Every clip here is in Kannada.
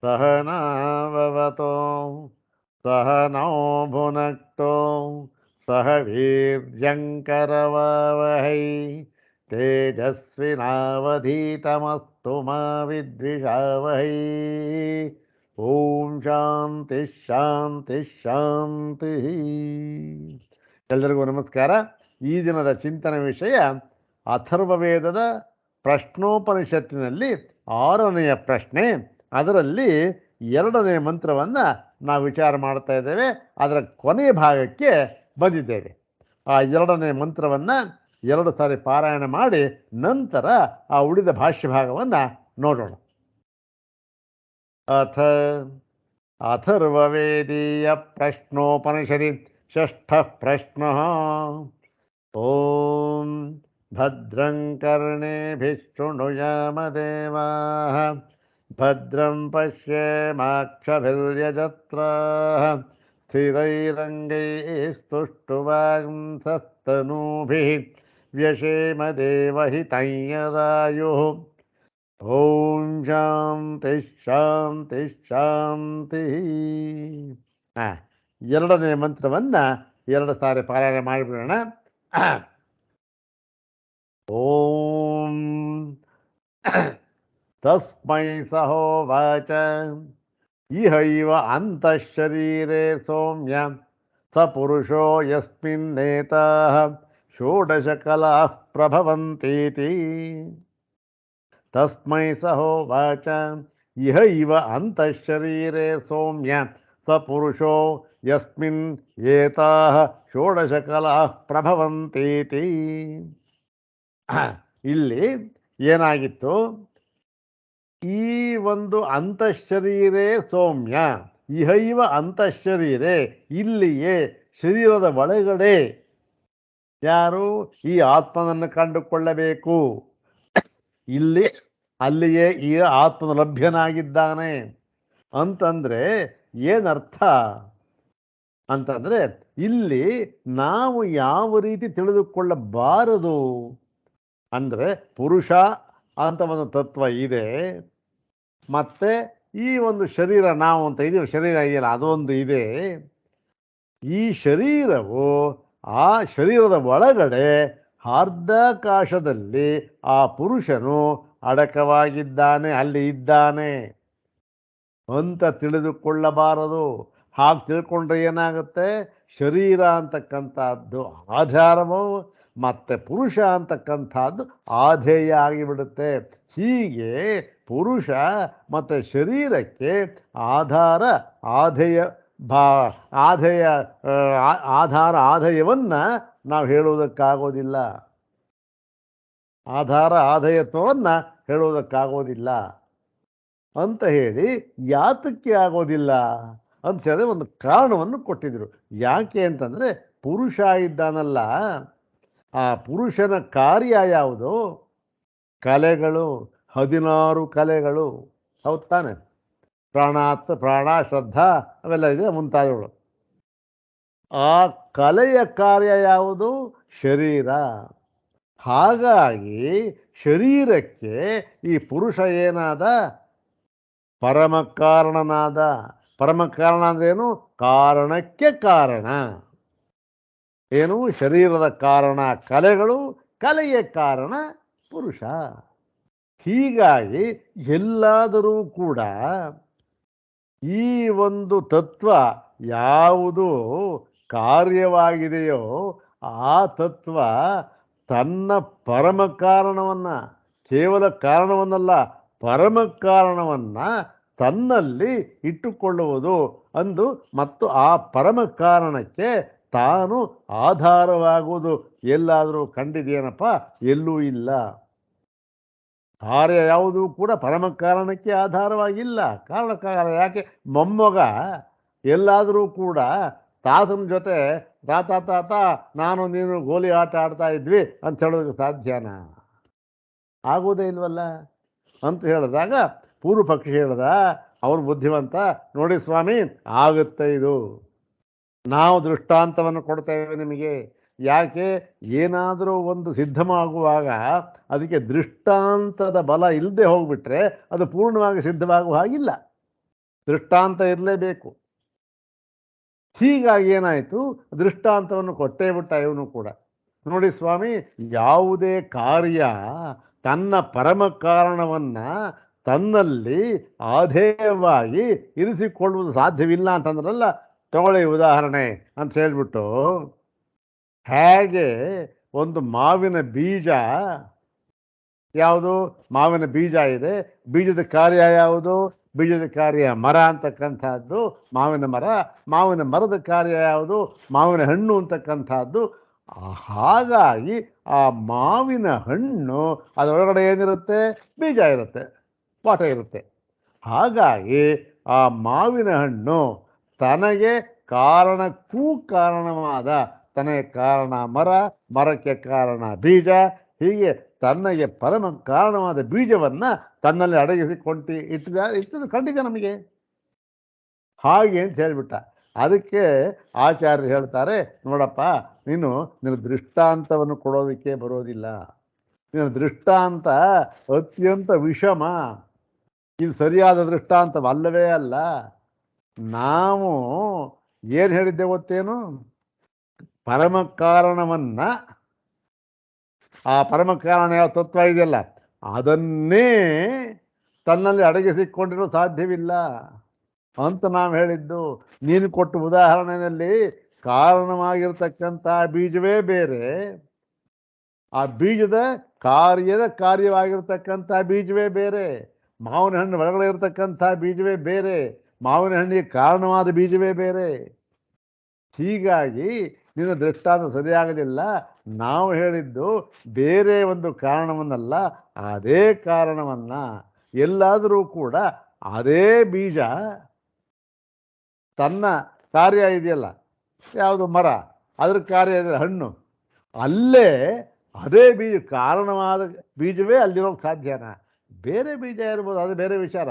सहनाववतो सहनौ भुनक्तो सह वीर्यङ्करवावहै तेजस्विनावधीतमस्तु मा विद्विषावहै. ಓಂ ಶಾಂತಿ ಶಾಂತಿ ಶಾಂತಿ. ಎಲ್ಲರಿಗೂ ನಮಸ್ಕಾರ. ಈ ದಿನದ ಚಿಂತನ ವಿಷಯ ಅಥರ್ವವೇದದ ಪ್ರಶ್ನೋಪನಿಷತ್ತಿನಲ್ಲಿ 6ನೆಯ ಪ್ರಶ್ನೆ. ಅದರಲ್ಲಿ 2ನೇ ಮಂತ್ರವನ್ನು ನಾವು ವಿಚಾರ ಮಾಡ್ತಾ ಇದ್ದೇವೆ. ಅದರ ಕೊನೆಯ ಭಾಗಕ್ಕೆ ಬಂದಿದ್ದೇವೆ. ಆ 2ನೇ ಮಂತ್ರವನ್ನು 2 ಸಾರಿ ಪಾರಾಯಣ ಮಾಡಿ ನಂತರ ಆ ಉಳಿದ ಭಾಷ್ಯ ಭಾಗವನ್ನು ನೋಡೋಣ. ಅಥ ಅಥರ್ವವೇದೀಯ ಪ್ರಶ್ನೋಪನಿಷದಿ 6ಠ ಪ್ರಶ್ನಃ. ಓಂ ಭದ್ರಂ ಕರ್ಣೇಭಿಃ ಶೃಣುಯಾಮದೇವಾಃ ಭದ್ರಂ ಪಶ್ಯೇಮಾಕ್ಷಭಿರ್ಯಜತ್ರಾಃ ಸ್ಥಿರೈರಂಗೈಸ್ತುಷ್ಟುವಾಂಸಸ್ತನೂಭಿಃ ವ್ಯಶೇಮ ದೇವಹಿತಂ ಯದಾಯುಃ. ಓಂ ಶಾಂತಿ ಶಾಂತಿ ಶಾಂತಿ. 2ನೇ ಮಂತ್ರವನ್ನು 2 ಸಾರಿ ಪಾರಾಯಣ ಮಾಡಿಬಿಡೋಣ. ಓಂ ತಸ್ಮೈ ಸಹೋವಾಚ ಇಹೈವ ಅಂತಃಶರೀರೆ ಸೌಮ್ಯ ಸ ಪುರುಷೋ ಯಸ್ಮಿನ್ನೇತಾಃ ಷೋಡಶಕಲಾಃ ಪ್ರಭವಂತೀತಿ. ತಸ್ಮೈ ಸಹೋವಾಚ ಇಹ ಇವ ಅಂತಃಶರೀರೆ ಸೌಮ್ಯ ಸ ಪುರುಷೋ ಯಸ್ಮಿನ್ ಏತಾಃ ಷೋಡಶಕಲಾಃ ಪ್ರಭವಂತೀತಿ. ಇಲ್ಲಿ ಏನಾಗಿತ್ತು? ಈ ಒಂದು ಅಂತಃಶರೀರೆ ಸೌಮ್ಯ, ಇಹೈವ ಅಂತಃಶರೀರೆ, ಇಲ್ಲಿಯೇ ಶರೀರದ ಒಳಗಡೆ ಯಾರು ಈ ಆತ್ಮನನ್ನು ಕಂಡುಕೊಳ್ಳಬೇಕು. ಇಲ್ಲಿ ಅಲ್ಲಿಯೇ ಈ ಆತ್ಮನ ಲಭ್ಯನಾಗಿದ್ದಾನೆ ಅಂತಂದ್ರೆ ಏನರ್ಥ ಅಂತಂದ್ರೆ, ಇಲ್ಲಿ ನಾವು ಯಾವ ರೀತಿ ತಿಳಿದುಕೊಳ್ಳಬಾರದು ಅಂದ್ರೆ, ಪುರುಷ ಅಂತ ಒಂದು ತತ್ವ ಇದೆ, ಮತ್ತೆ ಈ ಒಂದು ಶರೀರ ನಾವು ಅಂತ ಇದೀವಿ, ಶರೀರ ಇದೆಯಲ್ಲ ಅದೊಂದು ಇದೆ. ಈ ಶರೀರವು ಆ ಶರೀರದ ಒಳಗಡೆ ಅರ್ಧಾಕಾಶದಲ್ಲಿ ಆ ಪುರುಷನು ಅಡಕವಾಗಿದ್ದಾನೆ, ಅಲ್ಲಿ ಇದ್ದಾನೆ ಅಂತ ತಿಳಿದುಕೊಳ್ಳಬಾರದು. ಹಾಗೆ ತಿಳ್ಕೊಂಡ್ರೆ ಏನಾಗುತ್ತೆ? ಶರೀರ ಅಂತಕ್ಕಂಥದ್ದು ಆಧಾರವು ಮತ್ತೆ ಪುರುಷ ಅಂತಕ್ಕಂಥದ್ದು ಆಧೇಯ ಆಗಿಬಿಡುತ್ತೆ. ಹೀಗೆ ಪುರುಷ ಮತ್ತು ಶರೀರಕ್ಕೆ ಆಧೇಯ ಆಧೇಯವನ್ನು ನಾವು ಹೇಳುವುದಕ್ಕಾಗೋದಿಲ್ಲ, ಆಧೇಯತ್ವವನ್ನು ಹೇಳುವುದಕ್ಕಾಗೋದಿಲ್ಲ ಅಂತ ಹೇಳಿ, ಯಾತಕ್ಕೆ ಆಗೋದಿಲ್ಲ ಅಂತ ಹೇಳಿ ಒಂದು ಕಾರಣವನ್ನು ಕೊಟ್ಟಿದ್ರು. ಯಾಕೆ ಅಂತಂದರೆ, ಪುರುಷ ಇದ್ದಾನಲ್ಲ, ಆ ಪುರುಷನ ಕಾರ್ಯ ಯಾವುದು? ಕಲೆಗಳು, 16 ಕಲೆಗಳು, ಹೌದು ತಾನೆ? ಪ್ರಾಣ, ಶ್ರದ್ಧಾ ಅವೆಲ್ಲ ಇದೆ, ಮುಂತಾದವುಗಳು. ಆ ಕಲೆಯ ಕಾರ್ಯ ಯಾವುದು? ಶರೀರ. ಹಾಗಾಗಿ ಶರೀರಕ್ಕೆ ಈ ಪುರುಷ ಏನಾದ? ಪರಮಕಾರಣನಾದ. ಪರಮಕಾರಣ ಅಂದ್ರೇನು? ಕಾರಣಕ್ಕೆ ಕಾರಣ. ಏನು? ಶರೀರದ ಕಾರಣ ಕಲೆಗಳು, ಕಲೆಯ ಕಾರಣ ಪುರುಷ. ಹೀಗಾಗಿ ಎಲ್ಲಾದರೂ ಕೂಡ ಈ ಒಂದು ತತ್ವ ಯಾವುದು ಕಾರ್ಯವಾಗಿದೆಯೋ ಆ ತತ್ವ ತನ್ನ ಪರಮ ಕಾರಣವನ್ನು, ಕೇವಲ ಕಾರಣವನ್ನಲ್ಲ ಪರಮ ಕಾರಣವನ್ನು ತನ್ನಲ್ಲಿ ಇಟ್ಟುಕೊಳ್ಳುವುದು ಅಂದು, ಮತ್ತು ಆ ಪರಮ ಕಾರಣಕ್ಕೆ ತಾನು ಆಧಾರವಾಗುವುದು ಎಲ್ಲಾದರೂ ಕಂಡಿದೆಯೇನಪ್ಪ? ಎಲ್ಲೂ ಇಲ್ಲ. ಕಾರ್ಯ ಯಾವುದೂ ಕೂಡ ಪರಮ ಕಾರಣಕ್ಕೆ ಆಧಾರವಾಗಿಲ್ಲ. ಕಾರಣ ಯಾಕೆ? ಮೊಮ್ಮಗ ಎಲ್ಲಾದರೂ ಕೂಡ ತಾತನ ಜೊತೆ ತಾತ ನಾನು ನೀನು ಗೋಲಿ ಆಟ ಆಡ್ತಾ ಇದ್ವಿ ಅಂತ ಹೇಳೋದಕ್ಕೆ ಸಾಧ್ಯನಾ? ಆಗೋದೇ ಇಲ್ವಲ್ಲ ಅಂತ ಹೇಳಿದಾಗ ಪೂರ್ವ ಪಕ್ಷಿ ಹೇಳ್ದ, ಅವನು ಬುದ್ಧಿವಂತ, ನೋಡಿ ಸ್ವಾಮಿ ಆಗುತ್ತೆ ಇದು, ನಾವು ದೃಷ್ಟಾಂತವನ್ನು ಕೊಡ್ತೇವೆ ನಿಮಗೆ. ಯಾಕೆ? ಏನಾದರೂ ಒಂದು ಸಿದ್ಧವಾಗುವಾಗ ಅದಕ್ಕೆ ದೃಷ್ಟಾಂತದ ಬಲ ಇಲ್ಲದೆ ಹೋಗ್ಬಿಟ್ರೆ ಅದು ಪೂರ್ಣವಾಗಿ ಸಿದ್ಧವಾಗುವ ಹಾಗಿಲ್ಲ. ದೃಷ್ಟಾಂತ ಇರಲೇಬೇಕು. ಹೀಗಾಗಿ ಏನಾಯಿತು, ದೃಷ್ಟಾಂತವನ್ನು ಕೊಟ್ಟೇ ಬಿಟ್ಟ ಇವನು ಕೂಡ. ನೋಡಿ ಸ್ವಾಮಿ, ಯಾವುದೇ ಕಾರ್ಯ ತನ್ನ ಪರಮ ಕಾರಣವನ್ನ ತನ್ನಲ್ಲಿ ಆಧೇಯವಾಗಿ ಇರಿಸಿಕೊಳ್ಳುವುದು ಸಾಧ್ಯವಿಲ್ಲ ಅಂತಂದ್ರಲ್ಲ. ತಗೊಳ್ಳಿ ಉದಾಹರಣೆ ಅಂತ ಹೇಳ್ಬಿಟ್ಟು, ಹೇಗೆ ಒಂದು ಮಾವಿನ ಬೀಜ, ಯಾವುದು ಮಾವಿನ ಬೀಜ ಇದೆ, ಬೀಜದ ಕಾರ್ಯ ಯಾವುದು? ಬೀಜದ ಕಾರ್ಯ ಮರ ಅಂತಕ್ಕಂಥದ್ದು, ಮಾವಿನ ಮರ. ಮಾವಿನ ಮರದ ಕಾರ್ಯ ಯಾವುದು? ಮಾವಿನ ಹಣ್ಣು ಅಂತಕ್ಕಂಥದ್ದು. ಹಾಗಾಗಿ ಆ ಮಾವಿನ ಹಣ್ಣು ಅದರೊಳಗಡೆ ಏನಿರುತ್ತೆ? ಬೀಜ ಇರುತ್ತೆ, ಪಾಠ ಇರುತ್ತೆ. ಹಾಗಾಗಿ ಆ ಮಾವಿನ ಹಣ್ಣು ತನಗೆ ಕಾರಣಕ್ಕೂ ಕಾರಣವಾದ, ತನಗೆ ಕಾರಣ ಮರ, ಮರಕ್ಕೆ ಕಾರಣ ಬೀಜ, ಹೀಗೆ ತನ್ನಗೆ ಪರಮ ಕಾರಣವಾದ ಬೀಜವನ್ನ ತನ್ನಲ್ಲಿ ಅಡಗಿಸಿಕೊಂಡು ಇಷ್ಟು ಖಂಡಿತ ನಮಗೆ ಹಾಗೆ ಅಂತ ಹೇಳ್ಬಿಟ್ಟ. ಅದಕ್ಕೆ ಆಚಾರ್ಯರು ಹೇಳ್ತಾರೆ, ನೋಡಪ್ಪ, ನಿನ್ನ ದೃಷ್ಟಾಂತವನ್ನು ಕೊಡೋದಕ್ಕೆ ಬರೋದಿಲ್ಲ. ನಿನ್ನ ದೃಷ್ಟಾಂತ ಅತ್ಯಂತ ವಿಷಮ. ಇದು ಸರಿಯಾದ ದೃಷ್ಟಾಂತವಲ್ಲವೇ ಅಲ್ಲ. ನಾವು ಏನು ಹೇಳಿದ್ದೆ ಗೊತ್ತೇನು? ಪರಮ ಕಾರಣವನ್ನ, ಆ ಪರಮ ಕಾರಣ ಯಾವ ತತ್ವ ಇದೆಯಲ್ಲ ಅದನ್ನೇ ತನ್ನಲ್ಲಿ ಅಡಗಿಸಿಕೊಂಡಿರೋ ಸಾಧ್ಯವಿಲ್ಲ ಅಂತ ನಾವು ಹೇಳಿದ್ದು. ನೀನು ಕೊಟ್ಟ ಉದಾಹರಣೆಯಲ್ಲಿ ಕಾರಣವಾಗಿರ್ತಕ್ಕಂಥ ಬೀಜವೇ ಬೇರೆ, ಆ ಬೀಜದ ಕಾರ್ಯವಾಗಿರ್ತಕ್ಕಂಥ ಬೀಜವೇ ಬೇರೆ, ಮಾವಿನ ಹಣ್ಣು ಒಳಗಡೆ ಇರತಕ್ಕಂಥ ಬೀಜವೇ ಬೇರೆ, ಮಾವಿನ ಹಣ್ಣಿಗೆ ಕಾರಣವಾದ ಬೀಜವೇ ಬೇರೆ. ಹೀಗಾಗಿ ನಿನ್ನ ದೃಷ್ಟಾಂತ ಸರಿಯಾಗಲಿಲ್ಲ. ನಾವು ಹೇಳಿದ್ದು ಬೇರೆ ಒಂದು ಕಾರಣವನ್ನಲ್ಲ, ಅದೇ ಕಾರಣವನ್ನ. ಎಲ್ಲಾದರೂ ಕೂಡ ಅದೇ ಬೀಜ ತನ್ನ ಕಾರ್ಯ ಇದೆಯಲ್ಲ, ಯಾವುದು ಮರ, ಅದ್ರ ಕಾರ್ಯ ಇದೆ ಹಣ್ಣು, ಅಲ್ಲೇ ಅದೇ ಬೀಜ ಕಾರಣವಾದ ಬೀಜವೇ ಅಲ್ಲಿರೋಕ್ಕೆ ಸಾಧ್ಯನಾ? ಬೇರೆ ಬೀಜ ಇರ್ಬೋದು, ಅದು ಬೇರೆ ವಿಚಾರ,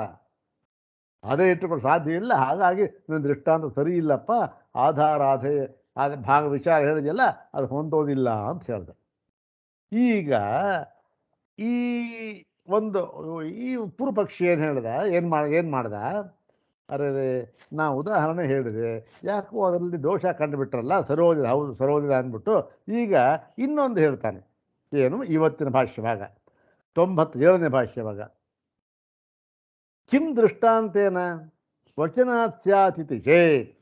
ಅದೇ ಇಟ್ಟುಕೊಂಡು ಸಾಧ್ಯವಿಲ್ಲ. ಹಾಗಾಗಿ ನನ್ನ ದೃಷ್ಟಾಂತ ಸರಿ ಇಲ್ಲಪ್ಪ, ಆಧಾರಾಧೆ ಭಾಗ ವಿಚಾರ ಹೇಳಿದೆಯಲ್ಲ ಅದು ಹೊಂದೋದಿಲ್ಲ ಅಂತ ಹೇಳಿದೆ. ಈಗ ಈ ಒಂದು ಈ ಪೂರ್ವಪಕ್ಷಿ ಏನು ಹೇಳ್ದ, ಏನು ಮಾಡ್ದ? ಅರೆ, ನಾ ಉದಾಹರಣೆ ಹೇಳಿದೆ, ಯಾಕೋ ಅದರಲ್ಲಿ ದೋಷ ಕಂಡುಬಿಟ್ರಲ್ಲ, ಸರೋದಿಲ್ಲ, ಹೌದು ಸರೋದಿಲ್ಲ ಅಂದ್ಬಿಟ್ಟು ಈಗ ಇನ್ನೊಂದು ಹೇಳ್ತಾನೆ. ಏನು? ಇವತ್ತಿನ ಭಾಷ್ಯವಾಗ 97ನೇ ಭಾಷ್ಯವಾಗ, ಕಿಂ ದೃಷ್ಟಾಂತೇನ ವಚನಾತ್ ಸ್ಯಾತಿತಿ ಚೇತ್.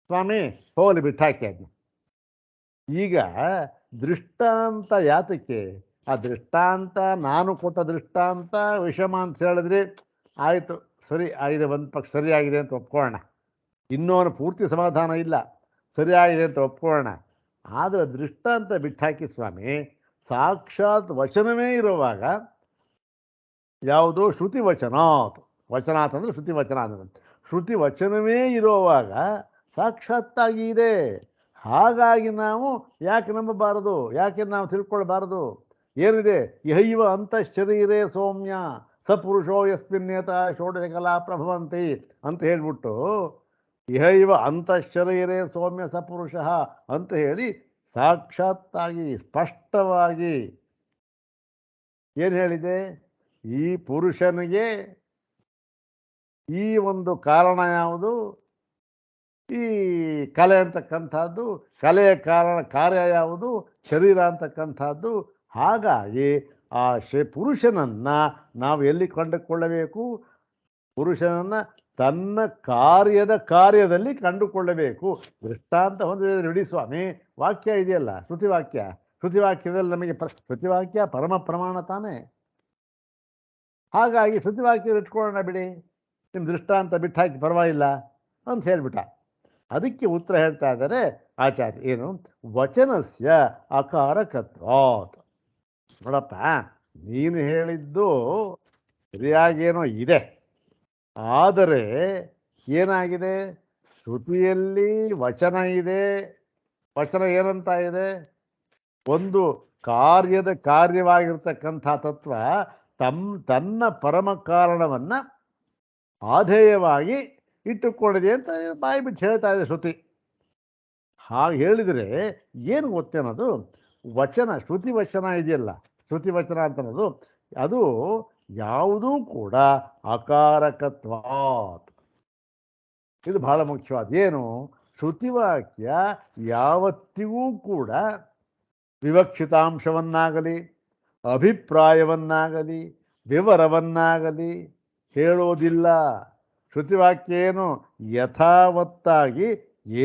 ಸ್ವಾಮಿ ಹೋಲಿ ಬಿಟ್ಟಾಕಿ ಅದನ್ನ. ಈಗ ದೃಷ್ಟಾಂತ ಯಾತಕ್ಕೆ? ಆ ದೃಷ್ಟಾಂತ, ನಾನು ಕೊಟ್ಟ ದೃಷ್ಟಾಂತ ವಿಷಮ ಅಂತ ಹೇಳಿದ್ರೆ ಆಯಿತು, ಸರಿ ಆಗಿದೆ, ಒಂದು ಪಕ್ಷ ಸರಿಯಾಗಿದೆ ಅಂತ ಒಪ್ಕೊಳ್ಳೋಣ. ಇನ್ನೂ ಪೂರ್ತಿ ಸಮಾಧಾನ ಇಲ್ಲ, ಸರಿಯಾಗಿದೆ ಅಂತ ಒಪ್ಕೊಳ್ಳೋಣ. ಆದರೆ ದೃಷ್ಟಾಂತ ಬಿಟ್ಟಾಕಿ ಸ್ವಾಮಿ, ಸಾಕ್ಷಾತ್ ವಚನವೇ ಇರುವಾಗ, ಯಾವುದು ಶ್ರುತಿ ವಚನಾತ್, ವಚನಾತ್ ಅಂದರೆ ಶ್ರುತಿ ವಚನ ಅಂದರೆ ಶ್ರುತಿ ವಚನವೇ ಇರುವಾಗ ಸಾಕ್ಷಾತ್ತಾಗಿ ಇದೆ. ಹಾಗಾಗಿ ನಾವು ಯಾಕೆ ನಂಬಬಾರದು? ಯಾಕೆ ನಾವು ತಿಳ್ಕೊಳ್ಬಾರದು? ಏನಿದೆ? ಇಹೈವ ಅಂತಃಶರೀರೇ ಸೌಮ್ಯ ಸಪುರುಷೋ ಯಸ್ಮಿನ್ನೇತ ಷೋಡಶ ಕಲಾ ಪ್ರಭವಂತಿ ಅಂತ ಹೇಳ್ಬಿಟ್ಟು, ಇಹೈವ ಅಂತಃಶರೀರೇ ಸೌಮ್ಯ ಸಪುರುಷ ಅಂತ ಹೇಳಿ ಸಾಕ್ಷಾತ್ತಾಗಿ ಸ್ಪಷ್ಟವಾಗಿ ಏನು ಹೇಳಿದೆ? ಈ ಪುರುಷನಿಗೆ ಈ ಒಂದು ಕಾರಣ ಯಾವುದು? ಈ ಕಲೆ ಅಂತಕ್ಕಂಥದ್ದು, ಕಲೆಯ ಕಾರ್ಯ ಯಾವುದು? ಶರೀರ ಅಂತಕ್ಕಂಥದ್ದು. ಹಾಗಾಗಿ ಆ ಪುರುಷನನ್ನ ನಾವು ಎಲ್ಲಿ ಕಂಡುಕೊಳ್ಳಬೇಕು? ಪುರುಷನನ್ನ ತನ್ನ ಕಾರ್ಯದಲ್ಲಿ ಕಂಡುಕೊಳ್ಳಬೇಕು. ದೃಷ್ಟಾಂತ ಹೊಂದಿದೆ ನುಡಿ ಸ್ವಾಮಿ, ವಾಕ್ಯ ಇದೆಯಲ್ಲ, ಶ್ರುತಿವಾಕ್ಯ. ಶ್ರುತಿವಾಕ್ಯದಲ್ಲಿ ನಮಗೆ ಶ್ರುತಿವಾಕ್ಯ ಪರಮ ಪ್ರಮಾಣ ತಾನೇ. ಹಾಗಾಗಿ ಶ್ರುತಿವಾಕ್ಯ ಇಟ್ಕೊಳ್ಳೋಣ ಬಿಡಿ, ನಿಮ್ಮ ದೃಷ್ಟಾಂತ ಬಿಟ್ಟು ಹಾಕಿ ಪರವಾಗಿಲ್ಲ ಅಂತ ಹೇಳ್ಬಿಟ್ಟ. ಅದಕ್ಕೆ ಉತ್ತರ ಹೇಳ್ತಾ ಇದ್ದಾರೆ ಆಚಾರ್ಯ, ಏನು? ವಚನಸ್ಯ ಅಕಾರಕತ್ವಾತ್. ನೋಡಪ್ಪ, ನೀನು ಹೇಳಿದ್ದು ಸರಿಯಾಗೇನೋ ಇದೆ, ಆದರೆ ಏನಾಗಿದೆ? ಶ್ರುತಿಯಲ್ಲಿ ವಚನ ಇದೆ. ವಚನ ಏನಂತ ಇದೆ? ಒಂದು ಕಾರ್ಯವಾಗಿರ್ತಕ್ಕಂಥ ತತ್ವ ತನ್ನ ಪರಮ ಕಾರಣವನ್ನ ಆಧೇಯವಾಗಿ ಇಟ್ಟುಕೊಂಡಿದೆ ಅಂತ ಬಾಯಿ ಬಿಟ್ಟು ಹೇಳ್ತಾ ಇದೆ ಶ್ರುತಿ. ಹಾಗೆ ಹೇಳಿದರೆ ಏನು ಗೊತ್ತೇನದು, ವಚನ ಶ್ರುತಿ ವಚನ ಇದೆಯಲ್ಲ, ಶ್ರುತಿ ವಚನ ಅಂತನ್ನೋದು ಅದು ಯಾವುದೂ ಕೂಡ ಅಕಾರಕತ್ವಾತ್. ಇದು ಬಹಳ ಮುಖ್ಯವಾದ ಏನು, ಶ್ರುತಿವಾಕ್ಯ ಯಾವತ್ತಿಗೂ ಕೂಡ ವಿವಕ್ಷಿತಾಂಶವನ್ನಾಗಲಿ ಅಭಿಪ್ರಾಯವನ್ನಾಗಲಿ ವಿವರವನ್ನಾಗಲಿ ಹೇಳೋದಿಲ್ಲ. ಶ್ರುತಿವಾಕ್ಯ ಏನು, ಯಥಾವತ್ತಾಗಿ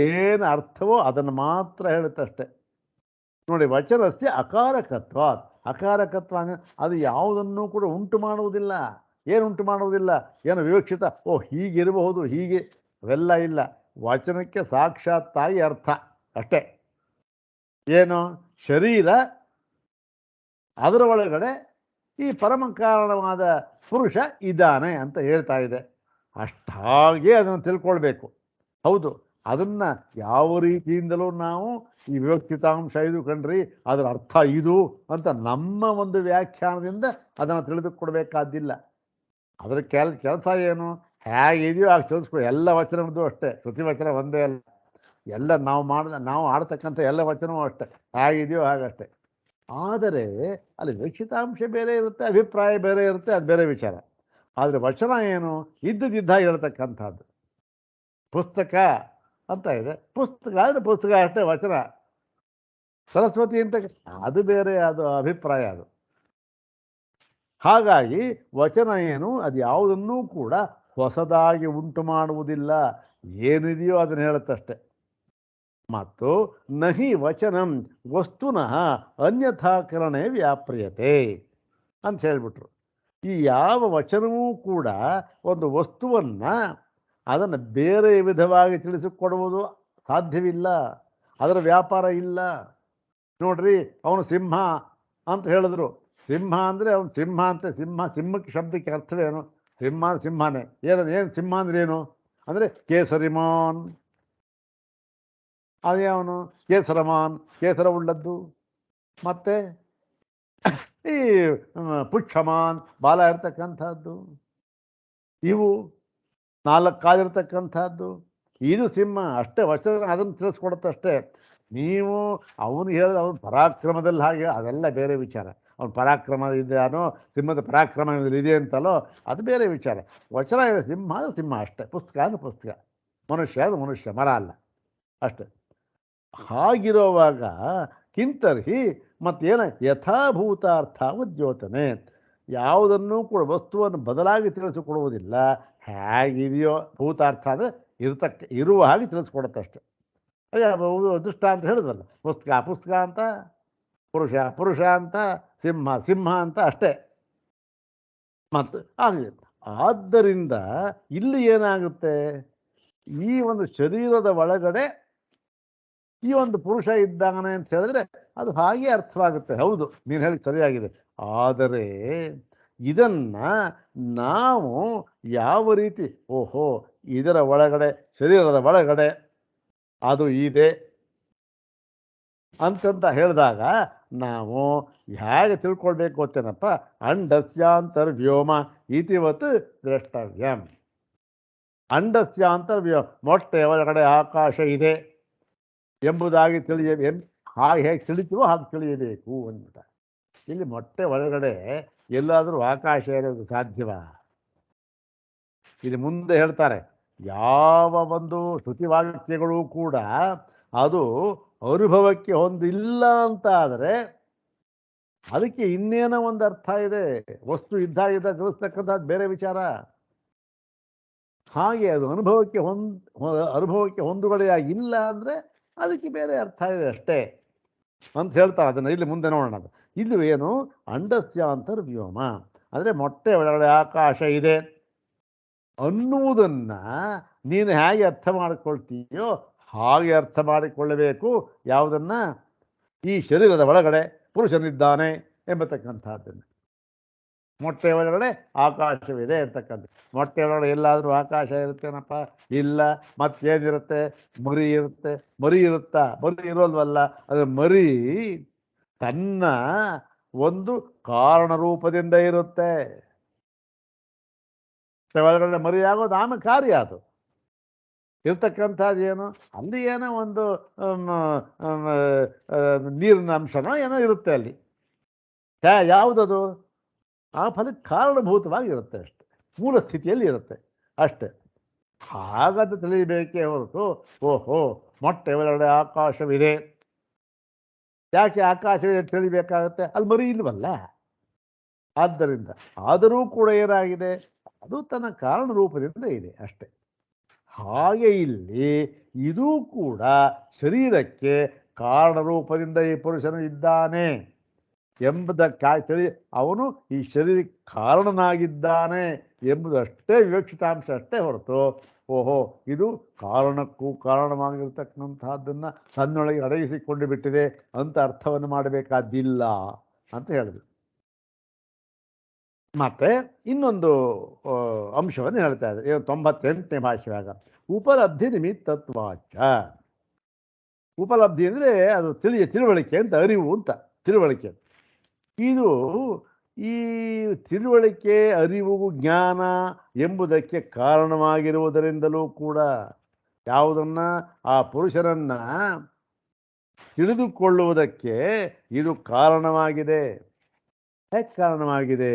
ಏನು ಅರ್ಥವೋ ಅದನ್ನು ಮಾತ್ರ ಹೇಳುತ್ತಷ್ಟೆ. ನೋಡಿ, ವಚನಸ್ಯ ಅಕಾರಕತ್ವ. ಅಕಾರಕತ್ವ ಅಂದರೆ ಅದು ಯಾವುದನ್ನು ಕೂಡ ಉಂಟು ಮಾಡುವುದಿಲ್ಲ. ಏನು ಉಂಟು ಮಾಡುವುದಿಲ್ಲ, ಏನು ವಿವಕ್ಷಿತ, ಓ ಹೀಗಿರಬಹುದು ಹೀಗೆ, ಅವೆಲ್ಲ ಇಲ್ಲ. ವಚನಕ್ಕೆ ಸಾಕ್ಷಾತ್ತಾಗಿ ಅರ್ಥ ಅಷ್ಟೇ. ಏನು, ಶರೀರ, ಅದರ ಒಳಗಡೆ ಈ ಪರಮ ಕಾರಣವಾದ ಪುರುಷ ಇದ್ದಾನೆ ಅಂತ ಹೇಳ್ತಾ ಇದೆ. ಅಷ್ಟಾಗೆ ಅದನ್ನು ತಿಳ್ಕೊಳ್ಬೇಕು. ಹೌದು, ಅದನ್ನು ಯಾವ ರೀತಿಯಿಂದಲೂ ನಾವು ಈ ವಿವಕ್ಷಿತಾಂಶ ಇದು ಕಣ್ರಿ ಅದರ ಅರ್ಥ ಇದು ಅಂತ ನಮ್ಮ ಒಂದು ವ್ಯಾಖ್ಯಾನದಿಂದ ಅದನ್ನು ತಿಳಿದುಕೊಡ್ಬೇಕಾದ್ದಿಲ್ಲ. ಅದರ ಕೆಲಸ ಏನು, ಹೇಗಿದೆಯೋ ಹಾಗೆ ತಿಳಿಸ್ಕೊಡಿ. ಎಲ್ಲ ವಚನದ್ದು ಅಷ್ಟೇ, ಶ್ರುತಿ ವಚನ ಒಂದೇ ಅಲ್ಲ, ಎಲ್ಲ ನಾವು ಆಡ್ತಕ್ಕಂಥ ಎಲ್ಲ ವಚನವೂ ಅಷ್ಟೇ, ಹೇಗಿದೆಯೋ ಹಾಗಷ್ಟೇ. ಆದರೆ ಅಲ್ಲಿ ವಿವಕ್ಷಿತಾಂಶ ಬೇರೆ ಇರುತ್ತೆ, ಅಭಿಪ್ರಾಯ ಬೇರೆ ಇರುತ್ತೆ, ಅದು ಬೇರೆ ವಿಚಾರ. ಆದರೆ ವಚನ ಏನು, ಇದ್ದದಿದ್ದ ಹೇಳ್ತಕ್ಕಂಥದ್ದು. ಪುಸ್ತಕ ಅಂತ ಇದೆ, ಪುಸ್ತಕ ಅಂದರೆ ಪುಸ್ತಕ ಅಷ್ಟೇ, ವಚನ. ಸರಸ್ವತಿ ಅಂತ ಅದು ಬೇರೆ, ಅದು ಅಭಿಪ್ರಾಯ ಅದು. ಹಾಗಾಗಿ ವಚನ ಏನು, ಅದು ಯಾವುದನ್ನೂ ಕೂಡ ಹೊಸದಾಗಿ ಉಂಟು ಮಾಡುವುದಿಲ್ಲ, ಏನಿದೆಯೋ ಅದನ್ನು ಹೇಳುತ್ತಷ್ಟೆ. ಮತ್ತು ನಹಿ ವಚನಂ ವಸ್ತುನಃ ಅನ್ಯಥಾಕರಣೆ ವ್ಯಾಪ್ರಿಯತೆ ಅಂತ ಹೇಳಿಬಿಟ್ರು. ಈ ಯಾವ ವಚನವೂ ಕೂಡ ಒಂದು ವಸ್ತುವನ್ನು ಅದನ್ನು ಬೇರೆ ವಿಧವಾಗಿ ತಿಳಿಸಿಕೊಡುವುದು ಸಾಧ್ಯವಿಲ್ಲ, ಅದರ ವ್ಯಾಪಾರ ಇಲ್ಲ. ನೋಡ್ರಿ, ಅವನು ಸಿಂಹ ಅಂತ ಹೇಳಿದ್ರು, ಸಿಂಹ ಅಂದರೆ ಅವನು ಸಿಂಹ ಅಂತ, ಸಿಂಹಕ್ಕೆ ಶಬ್ದಕ್ಕೆ ಅರ್ಥವೇನು, ಸಿಂಹನೇ. ಏನು ಸಿಂಹ ಅಂದ್ರೆ ಏನು ಅಂದರೆ ಕೇಸರಿಮಾನ್, ಅವನು ಕೇಸರಮಾನ್, ಕೇಸರ ಉಳ್ಳದ್ದು. ಮತ್ತೆ ಈ ಪುಷ್ಪಮಾನ್, ಬಾಲ ಇರ್ತಕ್ಕಂಥದ್ದು. ಇವು 4 ಕಾಲಿರ್ತಕ್ಕಂಥದ್ದು. ಇದು ಸಿಂಹ ಅಷ್ಟೇ. ವಚನ ಅದನ್ನು ತಿಳಿಸ್ಕೊಡುತ್ತಷ್ಟೇ. ನೀವು ಅವನು ಹೇಳಿದ ಅವನು ಪರಾಕ್ರಮದಲ್ಲಿ ಹಾಗೆ, ಅದೆಲ್ಲ ಬೇರೆ ವಿಚಾರ. ಅವನು ಪರಾಕ್ರಮ ಇದೆಯಾನೋ, ಸಿಂಹದ ಪರಾಕ್ರಮ ಇದೆ ಅಂತಲೋ, ಅದು ಬೇರೆ ವಿಚಾರ. ವಚನ ಸಿಂಹ ಅದು ಸಿಂಹ ಅಷ್ಟೇ, ಪುಸ್ತಕ ಅಂದ್ರೆ ಪುಸ್ತಕ, ಮನುಷ್ಯ ಅದು ಮನುಷ್ಯ, ಮರ ಅಲ್ಲ ಅಷ್ಟೆ. ಹಾಗಿರುವಾಗ ಕಿಂತರ್ಹಿ ಮತ್ತೇನ ಯಥಾಭೂತಾರ್ಥ ಉದ್ಯೋತನೆ, ಯಾವುದನ್ನೂ ಕೂಡ ವಸ್ತುವನ್ನು ಬದಲಾಗಿ ತಿಳಿಸಿಕೊಡುವುದಿಲ್ಲ. ಹೇಗಿದೆಯೋ ಭೂತಾರ್ಥ ಅಂದರೆ ಇರುವ ಹಾಗೆ ತಿಳಿಸ್ಕೊಡುತ್ತಷ್ಟೆ. ಅದೇ ದೃಷ್ಟ ಅಂತ ಹೇಳಿದ್ರಲ್ಲ, ಪುಸ್ತಕ ಅಂತ, ಪುರುಷ ಅಂತ, ಸಿಂಹ ಅಂತ ಅಷ್ಟೇ. ಮತ್ತು ಆಗಿದೆ. ಆದ್ದರಿಂದ ಇಲ್ಲಿ ಏನಾಗುತ್ತೆ, ಈ ಒಂದು ಶರೀರದ ಒಳಗಡೆ ಈ ಒಂದು ಪುರುಷ ಇದ್ದಾನೆ ಅಂತ ಹೇಳಿದ್ರೆ ಅದು ಹಾಗೆ ಅರ್ಥವಾಗುತ್ತೆ. ಹೌದು, ನೀನು ಹೇಳಿ ಸರಿಯಾಗಿದೆ. ಆದರೆ ಇದನ್ನ ನಾವು ಯಾವ ರೀತಿ, ಓಹೋ ಇದರ ಒಳಗಡೆ, ಶರೀರದ ಒಳಗಡೆ ಅದು ಇದೆ ಅಂತಂತ ಹೇಳಿದಾಗ ನಾವು ಹೇಗೆ ತಿಳ್ಕೊಳ್ಬೇಕು ಗೊತ್ತೇನಪ್ಪ, ಅಂಡಸ್ಯಾಂತರ್ವ್ಯೋಮ ಇತಿವತ್ ದ್ರಷ್ಟವ್ಯಂ. ಅಂಡಸ್ಯಾಂತರ್ವ್ಯೋಮ, ಮೊಟ್ಟೆ ಒಳಗಡೆ ಆಕಾಶ ಇದೆ ಎಂಬುದಾಗಿ ಹಾಗೆ ಹೇಗೆ ತಿಳಿತೀವೋ ಹಾಗೆ ತಿಳಿಯಬೇಕು ಅಂತ. ಇಲ್ಲಿ ಮೊಟ್ಟೆ ಒಳಗಡೆ ಎಲ್ಲಾದರೂ ಆಕಾಶ ಇರೋದು ಸಾಧ್ಯವಾ? ಇಲ್ಲಿ ಮುಂದೆ ಹೇಳ್ತಾರೆ, ಯಾವ ಒಂದು ಶ್ರುತಿವಾಕ್ಯಗಳು ಕೂಡ ಅದು ಅನುಭವಕ್ಕೆ ಹೊಂದಿಲ್ಲ ಅಂತ ಆದರೆ ಅದಕ್ಕೆ ಇನ್ನೇನೋ ಒಂದು ಅರ್ಥ ಇದೆ. ವಸ್ತು ಇದ್ದಾಗ ತಿಳಿಸ್ತಕ್ಕಂಥದ್ದು ಬೇರೆ ವಿಚಾರ. ಹಾಗೆ ಅದು ಅನುಭವಕ್ಕೆ ಹೊಂದುಗಡೆಯಾಗಿಲ್ಲ ಅಂದರೆ ಅದಕ್ಕೆ ಬೇರೆ ಅರ್ಥ ಇದೆ ಅಷ್ಟೇ ಅಂತ ಹೇಳ್ತಾರೆ. ಅದನ್ನು ಇಲ್ಲಿ ಮುಂದೆ ನೋಡೋಣ. ಇದು ಏನು, ಅಂಡಸ್ಯಾಂತರ್ವ್ಯೋಮ ಅಂದರೆ ಮೊಟ್ಟೆ ಒಳಗಡೆ ಆಕಾಶ ಇದೆ ಅನ್ನುವುದನ್ನು ನೀನು ಹೇಗೆ ಅರ್ಥ ಮಾಡಿಕೊಳ್ತೀಯೋ ಹಾಗೆ ಅರ್ಥ ಮಾಡಿಕೊಳ್ಳಬೇಕು. ಯಾವುದನ್ನು, ಈ ಶರೀರದ ಒಳಗಡೆ ಪುರುಷನಿದ್ದಾನೆ ಎಂಬತಕ್ಕಂಥದ್ದನ್ನು. ಮೊಟ್ಟೆ ಒಳಗಡೆ ಆಕಾಶವಿದೆ ಅಂತಕ್ಕಂಥ. ಮೊಟ್ಟೆ ಒಳಗಡೆ ಎಲ್ಲಾದರೂ ಆಕಾಶ ಇರುತ್ತೇನಪ್ಪ? ಇಲ್ಲ. ಮತ್ತೇನಿರುತ್ತೆ? ಮರಿ ಇರುತ್ತೆ. ಮರಿ ಇರೋಲ್ವಲ್ಲ. ಅದು ಮರಿ ತನ್ನ ಒಂದು ಕಾರಣ ರೂಪದಿಂದ ಇರುತ್ತೆ. ಒಳಗಡೆ ಮರಿ ಆಗೋದು ಆಮೇಲೆ ಕಾರ್ಯ ಅದು. ಇರ್ತಕ್ಕಂಥದ್ದು ಏನು, ಅಲ್ಲಿ ಏನೋ ಒಂದು ನೀರಿನ ಅಂಶನೋ ಏನೋ ಇರುತ್ತೆ ಅಲ್ಲಿ. ಯಾವುದದು ಆ ಫಲಕ್ಕೆ ಕಾರಣಭೂತವಾಗಿ ಇರುತ್ತೆ ಅಷ್ಟೆ, ಮೂಲ ಸ್ಥಿತಿಯಲ್ಲಿ ಇರುತ್ತೆ ಅಷ್ಟೆ. ಹಾಗಂತ ತಿಳಿಯಬೇಕೇ ಹೊರತು ಓಹೋ ಮೊಟ್ಟೆಯೊಳಗಡೆ ಆಕಾಶವಿದೆ, ಯಾಕೆ ಆಕಾಶವಿದೆ ತಿಳಿಬೇಕಾಗತ್ತೆ, ಅಲ್ಲಿ ಮರಿ ಇಲ್ವಲ್ಲ. ಆದ್ದರಿಂದ ಆದರೂ ಕೂಡ ಏನಾಗಿದೆ, ಅದು ತನ್ನ ಕಾರಣ ರೂಪದಿಂದ ಇದೆ ಅಷ್ಟೆ. ಹಾಗೆ ಇಲ್ಲಿ ಇದೂ ಕೂಡ ಶರೀರಕ್ಕೆ ಕಾರಣ ರೂಪದಿಂದ ಈ ಪುರುಷನು ಇದ್ದಾನೆ ಎಂಬುದಕ್ಕಾಗಿ ತಿಳಿ ಅವನು ಈ ಶರೀರಕ್ಕೆ ಕಾರಣನಾಗಿದ್ದಾನೆ ಎಂಬುದಷ್ಟೇ ವಿವಕ್ಷಿತಾಂಶ ಅಷ್ಟೇ ಹೊರತು ಓಹೋ ಇದು ಕಾರಣಕ್ಕೂ ಕಾರಣವಾಗಿರ್ತಕ್ಕಂಥದ್ದನ್ನು ತನ್ನೊಳಗೆ ಅಡಗಿಸಿಕೊಂಡು ಬಿಟ್ಟಿದೆ ಅಂತ ಅರ್ಥವನ್ನು ಮಾಡಬೇಕಾದ್ದಿಲ್ಲ ಅಂತ ಹೇಳಿದ್ರು. ಮತ್ತೆ ಇನ್ನೊಂದು ಅಂಶವನ್ನು ಹೇಳ್ತಾ ಇದ್ದಾರೆ 98ನೇ ಭಾಷೆಯಾಗ, ಉಪಲಬ್ಧಿ ನಿಮಿತ್ತತ್ವಾಚ. ಉಪಲಬ್ಧಿ ಅಂದರೆ ಅದು ತಿಳುವಳಿಕೆ ಅಂತ, ಅರಿವು ಅಂತ, ತಿಳುವಳಿಕೆ. ಇದು ಈ ತಿಳುವಳಿಕೆ, ಅರಿವು, ಜ್ಞಾನ ಎಂಬುದಕ್ಕೆ ಕಾರಣವಾಗಿರುವುದರಿಂದಲೂ ಕೂಡ ಯಾವುದನ್ನ ಆ ಪುರುಷರನ್ನ ತಿಳಿದುಕೊಳ್ಳುವುದಕ್ಕೆ ಇದು ಕಾರಣವಾಗಿದೆ. ಹೇಗೆ ಕಾರಣವಾಗಿದೆ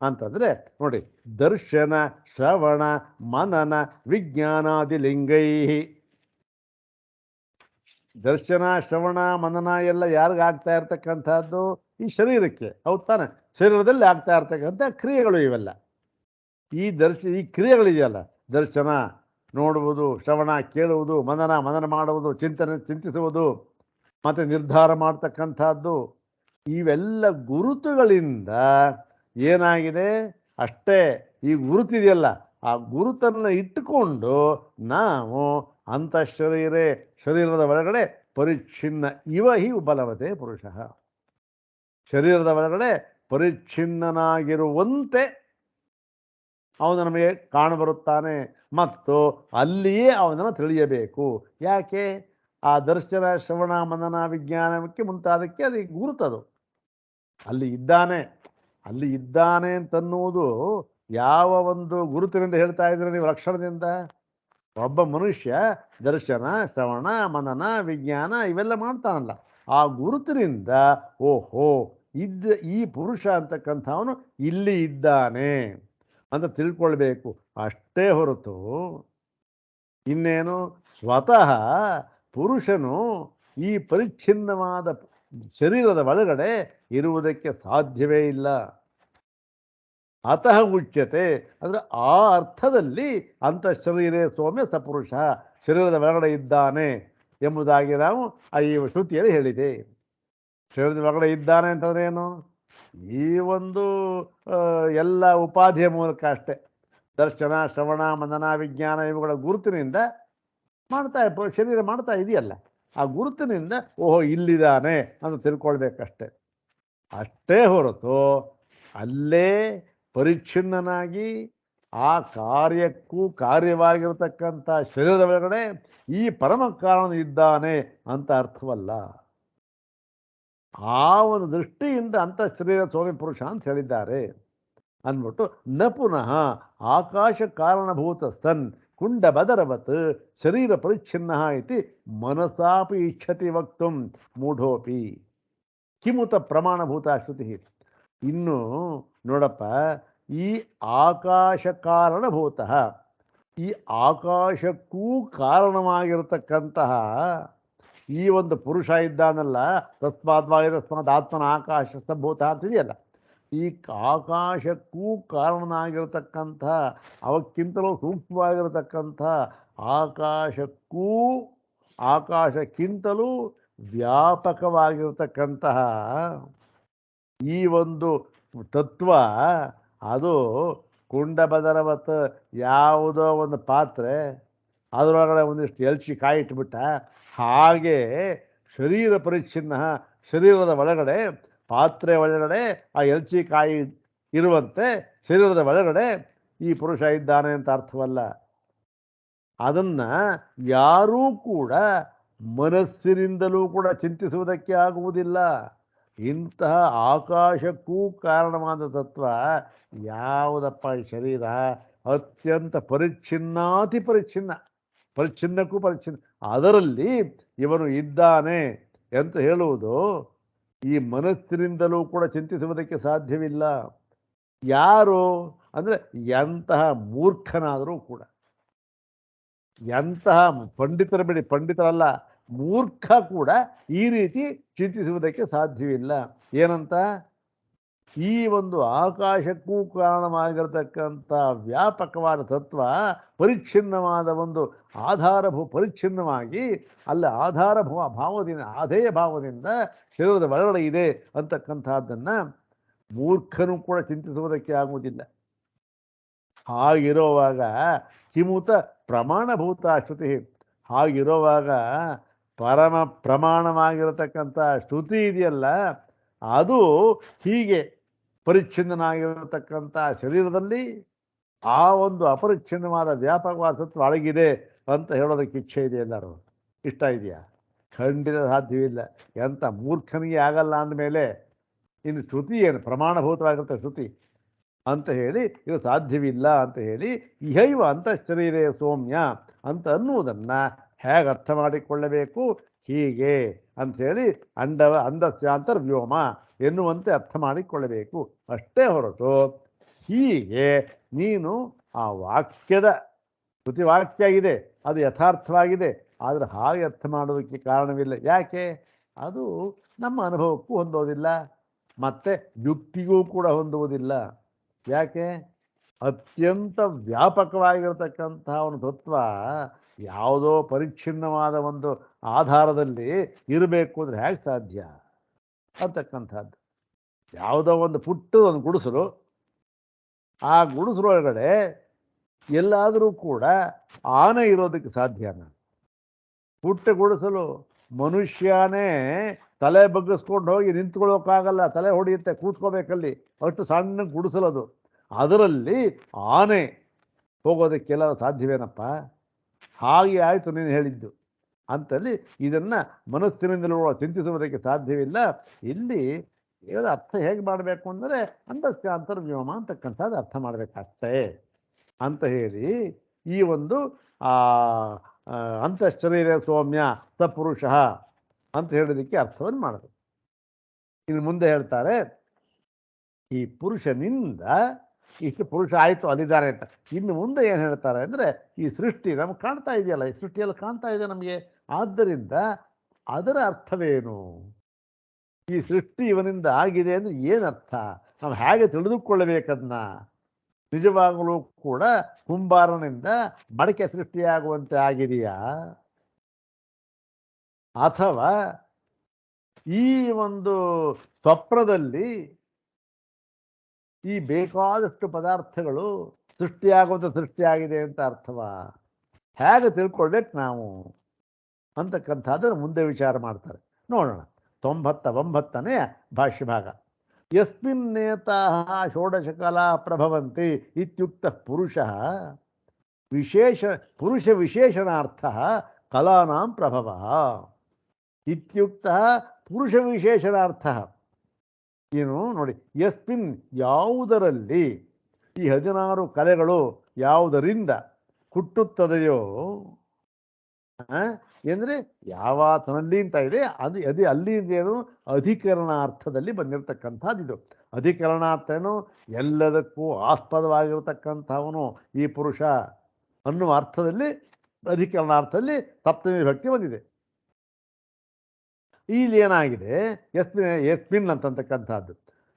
ಅಂತಂದ್ರೆ ನೋಡಿ, ದರ್ಶನ ಶ್ರವಣ ಮನನ ವಿಜ್ಞಾನಾದಿ ಲಿಂಗೈ. ದರ್ಶನ ಶ್ರವಣ ಮನನ ಎಲ್ಲ ಯಾರಿಗ ಆಗ್ತಾ ಇರ್ತಕ್ಕಂಥದ್ದು, ಈ ಶರೀರಕ್ಕೆ. ಹೌದು ತಾನೆ, ಶರೀರದಲ್ಲಿ ಆಗ್ತಾ ಇರ್ತಕ್ಕಂಥ ಕ್ರಿಯೆಗಳು ಇವೆಲ್ಲ. ಈ ಕ್ರಿಯೆಗಳಿದೆಯಲ್ಲ, ದರ್ಶನ ನೋಡುವುದು, ಶ್ರವಣ ಕೇಳುವುದು, ಮನನ ಮಾಡುವುದು, ಚಿಂತಿಸುವುದು, ಮತ್ತೆ ನಿರ್ಧಾರ ಮಾಡ್ತಕ್ಕಂಥದ್ದು, ಇವೆಲ್ಲ ಗುರುತುಗಳಿಂದ ಏನಾಗಿದೆ ಅಷ್ಟೇ. ಈ ಗುರುತಿದೆಯಲ್ಲ, ಆ ಗುರುತನ್ನು ಇಟ್ಟುಕೊಂಡು ನಾವು ಶರೀರದ ಒಳಗಡೆ ಪರಿಚ್ಛಿನ್ನ ಇವ ಹಿ ಉಪಲಭತೆ ಪುರುಷ. ಶರೀರದ ಒಳಗಡೆ ಪರಿಚ್ಛಿನ್ನನಾಗಿರುವಂತೆ ಅವನು ನಮಗೆ ಕಾಣಬರುತ್ತಾನೆ ಮತ್ತು ಅಲ್ಲಿಯೇ ಅವನನ್ನು ತಿಳಿಯಬೇಕು. ಯಾಕೆ? ಆ ದರ್ಶನ ಶ್ರವಣ ಮನನ ವಿಜ್ಞಾನಕ್ಕೆ ಮುಂತಾದಕ್ಕೆ ಅದು ಗುರುತದು. ಅಲ್ಲಿ ಇದ್ದಾನೆ ಅಂತನ್ನುವುದು ಯಾವ ಒಂದು ಗುರುತಿನಿಂದ ಹೇಳ್ತಾ ಇದ್ರೆ ನೀವು? ಲಕ್ಷಣದಿಂದ. ಒಬ್ಬ ಮನುಷ್ಯ ದರ್ಶನ ಶ್ರವಣ ಮನನ ವಿಜ್ಞಾನ ಇವೆಲ್ಲ ಮಾಡ್ತಾನಲ್ಲ, ಆ ಗುರುತಿನಿಂದ ಓಹೋ ಈ ಪುರುಷ ಅಂತಕ್ಕಂಥವನು ಇಲ್ಲಿ ಇದ್ದಾನೆ ಅಂತ ತಿಳ್ಕೊಳ್ಬೇಕು ಅಷ್ಟೇ ಹೊರತು ಇನ್ನೇನು ಸ್ವತಃ ಪುರುಷನು ಈ ಪರಿಚ್ಛಿನ್ನವಾದ ಶರೀರದ ಒಳಗಡೆ ಇರುವುದಕ್ಕೆ ಸಾಧ್ಯವೇ ಇಲ್ಲ. ಅತಃ ಉಚ್ಯತೆ ಅಂದರೆ ಆ ಅರ್ಥದಲ್ಲಿ ಅಂತಃಶರೀರೇ ಸೌಮ್ಯ ಸಪುರುಷ, ಶರೀರದ ಒಳಗಡೆ ಇದ್ದಾನೆ ಎಂಬುದಾಗಿ ನಾವು ಈ ಶ್ರುತಿಯಲ್ಲಿ ಹೇಳಿದೆ. ಶರೀರದ ಒಳಗಡೆ ಇದ್ದಾನೆ ಅಂತಂದ್ರೆ ಏನು? ಈ ಒಂದು ಎಲ್ಲ ಉಪಾಧಿಯ ಮೂಲಕ ಅಷ್ಟೇ. ದರ್ಶನ ಶ್ರವಣ ಮನನ ವಿಜ್ಞಾನ ಇವುಗಳ ಗುರುತಿನಿಂದ ಶರೀರ ಮಾಡ್ತಾ ಇದೆಯಲ್ಲ, ಆ ಗುರುತಿನಿಂದ ಓಹೋ ಇಲ್ಲಿದ್ದಾನೆ ಅಂತ ತಿಳ್ಕೊಳ್ಬೇಕಷ್ಟೆ. ಅಷ್ಟೇ ಹೊರತು ಅಲ್ಲೇ ಪರಿಚ್ಛಿನ್ನನಾಗಿ ಆ ಕಾರ್ಯಕ್ಕೂ ಕಾರ್ಯವಾಗಿರತಕ್ಕಂಥ ಶರೀರದ ಒಳಗಡೆ ಈ ಪರಮ ಕಾರಣ ಇದ್ದಾನೆ ಅಂತ ಅರ್ಥವಲ್ಲ. ಆ ಒಂದು ದೃಷ್ಟಿಯಿಂದ ಅಂತಃಶರೀರ ಸ್ವಾಮಿ ಪುರುಷ ಅಂತ ಹೇಳಿದ್ದಾರೆ ಅಂದ್ಬಿಟ್ಟು ನ ಪುನಃ ಆಕಾಶ ಕಾರಣಭೂತ ಸನ್ ಕುಂಡ ಬದರವತ್ ಶರೀರ ಪರಿಚ್ಛಿನ್ನ ಇತಿ ಮನಸಾಪಿ ಇಚ್ಛತಿ ವಕ್ತುಂ ಮೂಢೋಪಿ ಕಿಮುತ ಪ್ರಮಾಣಭೂತ ಶ್ರುತಿ. ಇನ್ನು ನೋಡಪ್ಪ, ಈ ಆಕಾಶ ಕಾರಣಭೂತ, ಈ ಆಕಾಶಕ್ಕೂ ಕಾರಣವಾಗಿರತಕ್ಕಂತಹ ಈ ಒಂದು ಪುರುಷ ಇದ್ದಾನಲ್ಲ, ತಸ್ಮಾತ್ ಆತ್ಮನ ಆಕಾಶ ಭೂತ ಅಂತಿದೆಯಲ್ಲ, ಈ ಆಕಾಶಕ್ಕೂ ಕಾರಣನಾಗಿರತಕ್ಕಂಥ ಅವಕ್ಕಿಂತಲೂ ಸೂಕ್ಷ್ಮವಾಗಿರತಕ್ಕಂಥ ಆಕಾಶಕ್ಕಿಂತಲೂ ವ್ಯಾಪಕವಾಗಿರತಕ್ಕಂತಹ ಈ ಒಂದು ತತ್ವ, ಅದು ಕುಂಡ ಬದರವತ್ ಯಾವುದೋ ಒಂದು ಪಾತ್ರೆ, ಅದರೊಳಗಡೆ ಒಂದಿಷ್ಟು ಎಲ್ಚಿ ಕಾಯಿ ಇಟ್ಬಿಟ್ಟ ಹಾಗೆ ಶರೀರ ಪರಿಚ್ಛಿನ್ನ, ಶರೀರದ ಒಳಗಡೆ ಪಾತ್ರೆ ಒಳಗಡೆ ಆ ಎಲ್ಚಿ ಕಾಯಿ ಇರುವಂತೆ ಶರೀರದ ಒಳಗಡೆ ಈ ಪುರುಷ ಇದ್ದಾನೆ ಅಂತ ಅರ್ಥವಲ್ಲ. ಅದನ್ನ ಯಾರೂ ಕೂಡ ಮನಸ್ಸಿನಿಂದಲೂ ಕೂಡ ಚಿಂತಿಸುವುದಕ್ಕೆ ಆಗುವುದಿಲ್ಲ. ಇಂತಹ ಆಕಾಶಕ್ಕೂ ಕಾರಣವಾದ ತತ್ವ ಯಾವುದಪ್ಪ? ಈ ಶರೀರ ಅತ್ಯಂತ ಪರಿಚ್ಛಿನ್ನಾತಿ ಪರಿಚ್ಛಿನ್ನ. ಪರಿಚ್ಛಿನ್ನಕ್ಕೂ ಪರಿಚ್ಛಿನ್ನ, ಅದರಲ್ಲಿ ಇವನು ಇದ್ದಾನೆ ಅಂತ ಹೇಳುವುದು ಈ ಮನಸ್ಸಿನಿಂದಲೂ ಕೂಡ ಚಿಂತಿಸುವುದಕ್ಕೆ ಸಾಧ್ಯವಿಲ್ಲ. ಯಾರು ಅಂದರೆ ಎಂತಹ ಮೂರ್ಖನಾದರೂ ಕೂಡ, ಎಂತಹ ಪಂಡಿತರ ಬಿಡಿ, ಪಂಡಿತರಲ್ಲ, ಮೂರ್ಖ ಕೂಡ ಈ ರೀತಿ ಚಿಂತಿಸುವುದಕ್ಕೆ ಸಾಧ್ಯವಿಲ್ಲ. ಏನಂತ? ಈ ಒಂದು ಆಕಾಶಕ್ಕೂ ಕಾರಣವಾಗಿರತಕ್ಕಂಥ ವ್ಯಾಪಕವಾದ ತತ್ವ ಪರಿಚ್ಛಿನ್ನವಾದ ಒಂದು ಪರಿಚ್ಛಿನ್ನವಾಗಿ ಅಲ್ಲಿ ಭಾವದಿಂದ, ಆಧೇಯ ಭಾವದಿಂದ ಶರೀರದ ಒಳಗಡೆ ಇದೆ ಅಂತಕ್ಕಂಥದ್ದನ್ನು ಮೂರ್ಖನು ಕೂಡ ಚಿಂತಿಸುವುದಕ್ಕೆ ಆಗುವುದಿಲ್ಲ. ಹಾಗಿರುವಾಗ ಕಿಮುತ ಪ್ರಮಾಣಭೂತ ಶ್ರುತಿ, ಹಾಗಿರುವಾಗ ಪರಮ ಪ್ರಮಾಣವಾಗಿರತಕ್ಕಂಥ ಶ್ರುತಿ ಇದೆಯಲ್ಲ, ಅದು ಹೀಗೆ ಪರಿಚ್ಛಿನ್ನನಾಗಿರತಕ್ಕಂಥ ಶರೀರದಲ್ಲಿ ಆ ಒಂದು ಅಪರಿಚ್ಛಿನ್ನವಾದ ವ್ಯಾಪಕವಾದ ತತ್ವ ಅಡಗಿದೆ ಅಂತ ಹೇಳೋದಕ್ಕೆ ಇಚ್ಛೆ ಇದೆ ಎಲ್ಲರೂ? ಇಷ್ಟ ಇದೆಯಾ? ಖಂಡಿತ ಸಾಧ್ಯವಿಲ್ಲ. ಎಂಥ ಮೂರ್ಖನಿಗೆ ಆಗಲ್ಲ ಅಂದಮೇಲೆ ಇನ್ನು ಶ್ರುತಿ ಏನು ಪ್ರಮಾಣಭೂತವಾಗಿರುತ್ತೆ ಶ್ರುತಿ ಅಂತ ಹೇಳಿ ಇದು ಸಾಧ್ಯವಿಲ್ಲ ಅಂತ ಹೇಳಿ ಇಹೈವ ಅಂತಃಶರೀರೇ ಸೌಮ್ಯ ಅಂತ ಅನ್ನುವುದನ್ನು ಹೇಗೆ ಅರ್ಥ ಮಾಡಿಕೊಳ್ಳಬೇಕು? ಹೀಗೆ ಅಂಥೇಳಿ ಅಂದಸ್ಯಾಂತರ್ವ್ಯೋಮ ಎನ್ನುವಂತೆ ಅರ್ಥ ಮಾಡಿಕೊಳ್ಳಬೇಕು ಅಷ್ಟೇ ಹೊರತು ಹೀಗೆ ನೀನು ಆ ವಾಕ್ಯದ ಶ್ರುತಿವಾಕ್ಯ ಇದೆ, ಅದು ಯಥಾರ್ಥವಾಗಿದೆ, ಆದರೆ ಹಾಗೆ ಅರ್ಥ ಮಾಡೋದಕ್ಕೆ ಕಾರಣವಿಲ್ಲ. ಯಾಕೆ? ಅದು ನಮ್ಮ ಅನುಭವಕ್ಕೂ ಹೊಂದೋದಿಲ್ಲ, ಮತ್ತು ಯುಕ್ತಿಗೂ ಕೂಡ ಹೊಂದುವುದಿಲ್ಲ. ಯಾಕೆ? ಅತ್ಯಂತ ವ್ಯಾಪಕವಾಗಿರತಕ್ಕಂತಹ ಒಂದು ತತ್ವ ಯಾವುದೋ ಪರಿಚ್ಛಿನ್ನವಾದ ಒಂದು ಆಧಾರದಲ್ಲಿ ಇರಬೇಕು ಅಂದರೆ ಹೇಗೆ ಸಾಧ್ಯ ಅಂತಕ್ಕಂಥದ್ದು. ಯಾವುದೋ ಒಂದು ಪುಟ್ಟದೊಂದು ಗುಡಿಸಲು, ಆ ಗುಡಿಸಲೊಳಗಡೆ ಎಲ್ಲಾದರೂ ಕೂಡ ಆನೆ ಇರೋದಕ್ಕೆ ಸಾಧ್ಯನಾ? ಪುಟ್ಟ ಗುಡಿಸಲು, ಮನುಷ್ಯನೇ ತಲೆ ಬಗ್ಗಿಸ್ಕೊಂಡು ಹೋಗಿ ನಿಂತ್ಕೊಳ್ಳೋಕ್ಕಾಗಲ್ಲ, ತಲೆ ಹೊಡೆಯುತ್ತೆ, ಕೂತ್ಕೋಬೇಕಲ್ಲಿ, ಅಷ್ಟು ಸಣ್ಣ ಗುಡಿಸಲದು. ಅದರಲ್ಲಿ ಆನೆ ಹೋಗೋದಕ್ಕೆಲ್ಲ ಸಾಧ್ಯವೇನಪ್ಪ? ಹಾಗೆ ಆಯಿತು ನೀನು ಹೇಳಿದ್ದು ಅಂತಲ್ಲಿ ಇದನ್ನು ಮನಸ್ಸಿನಿಂದಲೂ ಚಿಂತಿಸುವುದಕ್ಕೆ ಸಾಧ್ಯವಿಲ್ಲ. ಇಲ್ಲಿ ಹೇಳ ಅರ್ಥ ಹೇಗೆ ಮಾಡಬೇಕು ಅಂದರೆ ಅಂತರ್ವ್ಯೋಮ ಅಂತಕ್ಕಂಥದ್ದು ಅರ್ಥ ಮಾಡಬೇಕಷ್ಟೇ ಅಂತ ಹೇಳಿ ಈ ಒಂದು ಅಂತಃಶರೀರ ಸೌಮ್ಯ ಸಪುರುಷ ಅಂತ ಹೇಳೋದಕ್ಕೆ ಅರ್ಥವನ್ನು ಮಾಡೋದು. ಇನ್ನು ಮುಂದೆ ಹೇಳ್ತಾರೆ, ಈ ಪುರುಷನಿಂದ ಇಷ್ಟು ಪುರುಷ ಆಯಿತು ಅಲ್ಲಿದ್ದಾರೆ ಅಂತ. ಇನ್ನು ಮುಂದೆ ಏನು ಹೇಳ್ತಾರೆ ಅಂದರೆ, ಈ ಸೃಷ್ಟಿ ನಮ್ಗೆ ಕಾಣ್ತಾ ಇದೆಯಲ್ಲ, ಈ ಸೃಷ್ಟಿಯಲ್ಲಿ ಕಾಣ್ತಾ ಇದೆ ನಮಗೆ, ಆದ್ದರಿಂದ ಅದರ ಅರ್ಥವೇನು? ಈ ಸೃಷ್ಟಿ ಇವನಿಂದ ಆಗಿದೆ ಅಂದರೆ ಏನರ್ಥ? ನಾವು ಹೇಗೆ ತಿಳಿದುಕೊಳ್ಳಬೇಕದನ್ನ? ನಿಜವಾಗಲೂ ಕೂಡ ಕುಂಬಾರನಿಂದ ಮಡಕೆ ಸೃಷ್ಟಿಯಾಗುವಂತೆ ಆಗಿದೆಯಾ, ಅಥವಾ ಈ ಒಂದು ಸ್ವಪ್ನದಲ್ಲಿ ಈ ಬೇಕಾದಷ್ಟು ಪದಾರ್ಥಗಳು ಸೃಷ್ಟಿಯಾಗಿದೆ ಅಂತ ಅರ್ಥವಾ? ಹೇಗೆ ತಿಳ್ಕೊಳ್ಬೇಕು ನಾವು ಅಂತಕ್ಕಂಥದ್ದನ್ನು ಮುಂದೆ ವಿಚಾರ ಮಾಡ್ತಾರೆ. ನೋಡೋಣ. 99ನೇ ಭಾಷ್ಯ ಭಾಗ. ಯಸ್ಮಿನ್ನೇತಾಃ ಷೋಡಶಕಲಾ ಪ್ರಭವಂತಿ ಇತ್ಯುಕ್ತಃ ಪುರುಷಃ ಪುರುಷ ವಿಶೇಷಣಾರ್ಥಃ ಕಲಾನಾಂ ಪ್ರಭವಃ ಇತ್ಯುಕ್ತಃ ಪುರುಷ ವಿಶೇಷಣಾರ್ಥಃ. ಏನು ನೋಡಿ, ಯಸ್ಮಿನ್ ಯಾವುದರಲ್ಲಿ ಈ 16 ಕಲೆಗಳು ಯಾವುದರಿಂದ ಹುಟ್ಟುತ್ತದೆಯೋ ಅಂದರೆ ಯಾವಾತನಲ್ಲಿ ಅಂತ ಇದೆ, ಅದು ಅಲ್ಲಿಂದೇನು ಅಧಿಕರಣಾರ್ಥದಲ್ಲಿ ಬಂದಿರತಕ್ಕಂಥದ್ದು. ಇದು ಅಧಿಕರಣಾರ್ಥ ಏನು? ಎಲ್ಲದಕ್ಕೂ ಆಸ್ಪದವಾಗಿರತಕ್ಕಂಥವನು ಈ ಪುರುಷ ಅನ್ನುವ ಅರ್ಥದಲ್ಲಿ ಅಧಿಕರಣಾರ್ಥದಲ್ಲಿ ಸಪ್ತಮಿ ಭಕ್ತಿ ಬಂದಿದೆ. ಇಲ್ಲಿ ಏನಾಗಿದೆ, ಯಸ್ಮಿನ್ ಅಂತಕ್ಕಂಥದ್ದು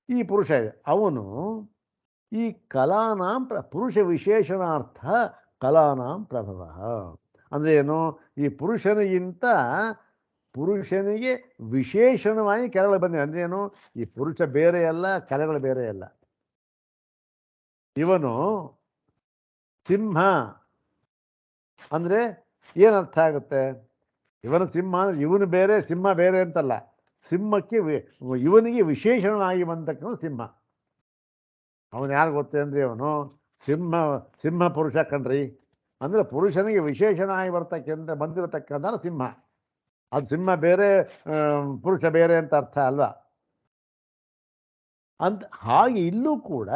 ಈ ಪುರುಷ ಇದೆ, ಅವನು ಈ ಕಲಾನಾಂ ಪುರುಷ ವಿಶೇಷಣಾರ್ಥ ಕಲಾನಾಂ ಪ್ರಭವ ಅಂದರೆ ಏನು? ಈ ಪುರುಷನಿಗೆ ವಿಶೇಷಣವಾಗಿ ಕಲೆಗಳು ಬಂದಿವೆ. ಅಂದ್ರೆ ಏನು? ಈ ಪುರುಷ ಬೇರೆ ಅಲ್ಲ, ಕಲೆಗಳು ಬೇರೆ ಅಲ್ಲ. ಇವನು ಸಿಂಹ ಅಂದರೆ ಏನರ್ಥ ಆಗುತ್ತೆ? ಇವನು ಸಿಂಹ ಅಂದರೆ ಇವನು ಬೇರೆ, ಸಿಂಹ ಬೇರೆ ಅಂತಲ್ಲ. ಸಿಂಹಕ್ಕೆ ಇವನಿಗೆ ವಿಶೇಷಣವಾಗಿ ಬಂದಕ್ಕಂಥ ಸಿಂಹ. ಅವನು ಯಾರು ಗೊತ್ತೇ ಅಂದರೆ ಅವನು ಸಿಂಹ ಪುರುಷ ಕಣ್ರಿ ಅಂದರೆ ಪುರುಷನಿಗೆ ವಿಶೇಷಣವಾಗಿ ಬಂದಿರತಕ್ಕಂಥ ಸಿಂಹ. ಅದು ಸಿಂಹ ಬೇರೆ, ಪುರುಷ ಬೇರೆ ಅಂತ ಅರ್ಥ ಅಲ್ವಾ ಅಂತ. ಹಾಗೆ ಇಲ್ಲೂ ಕೂಡ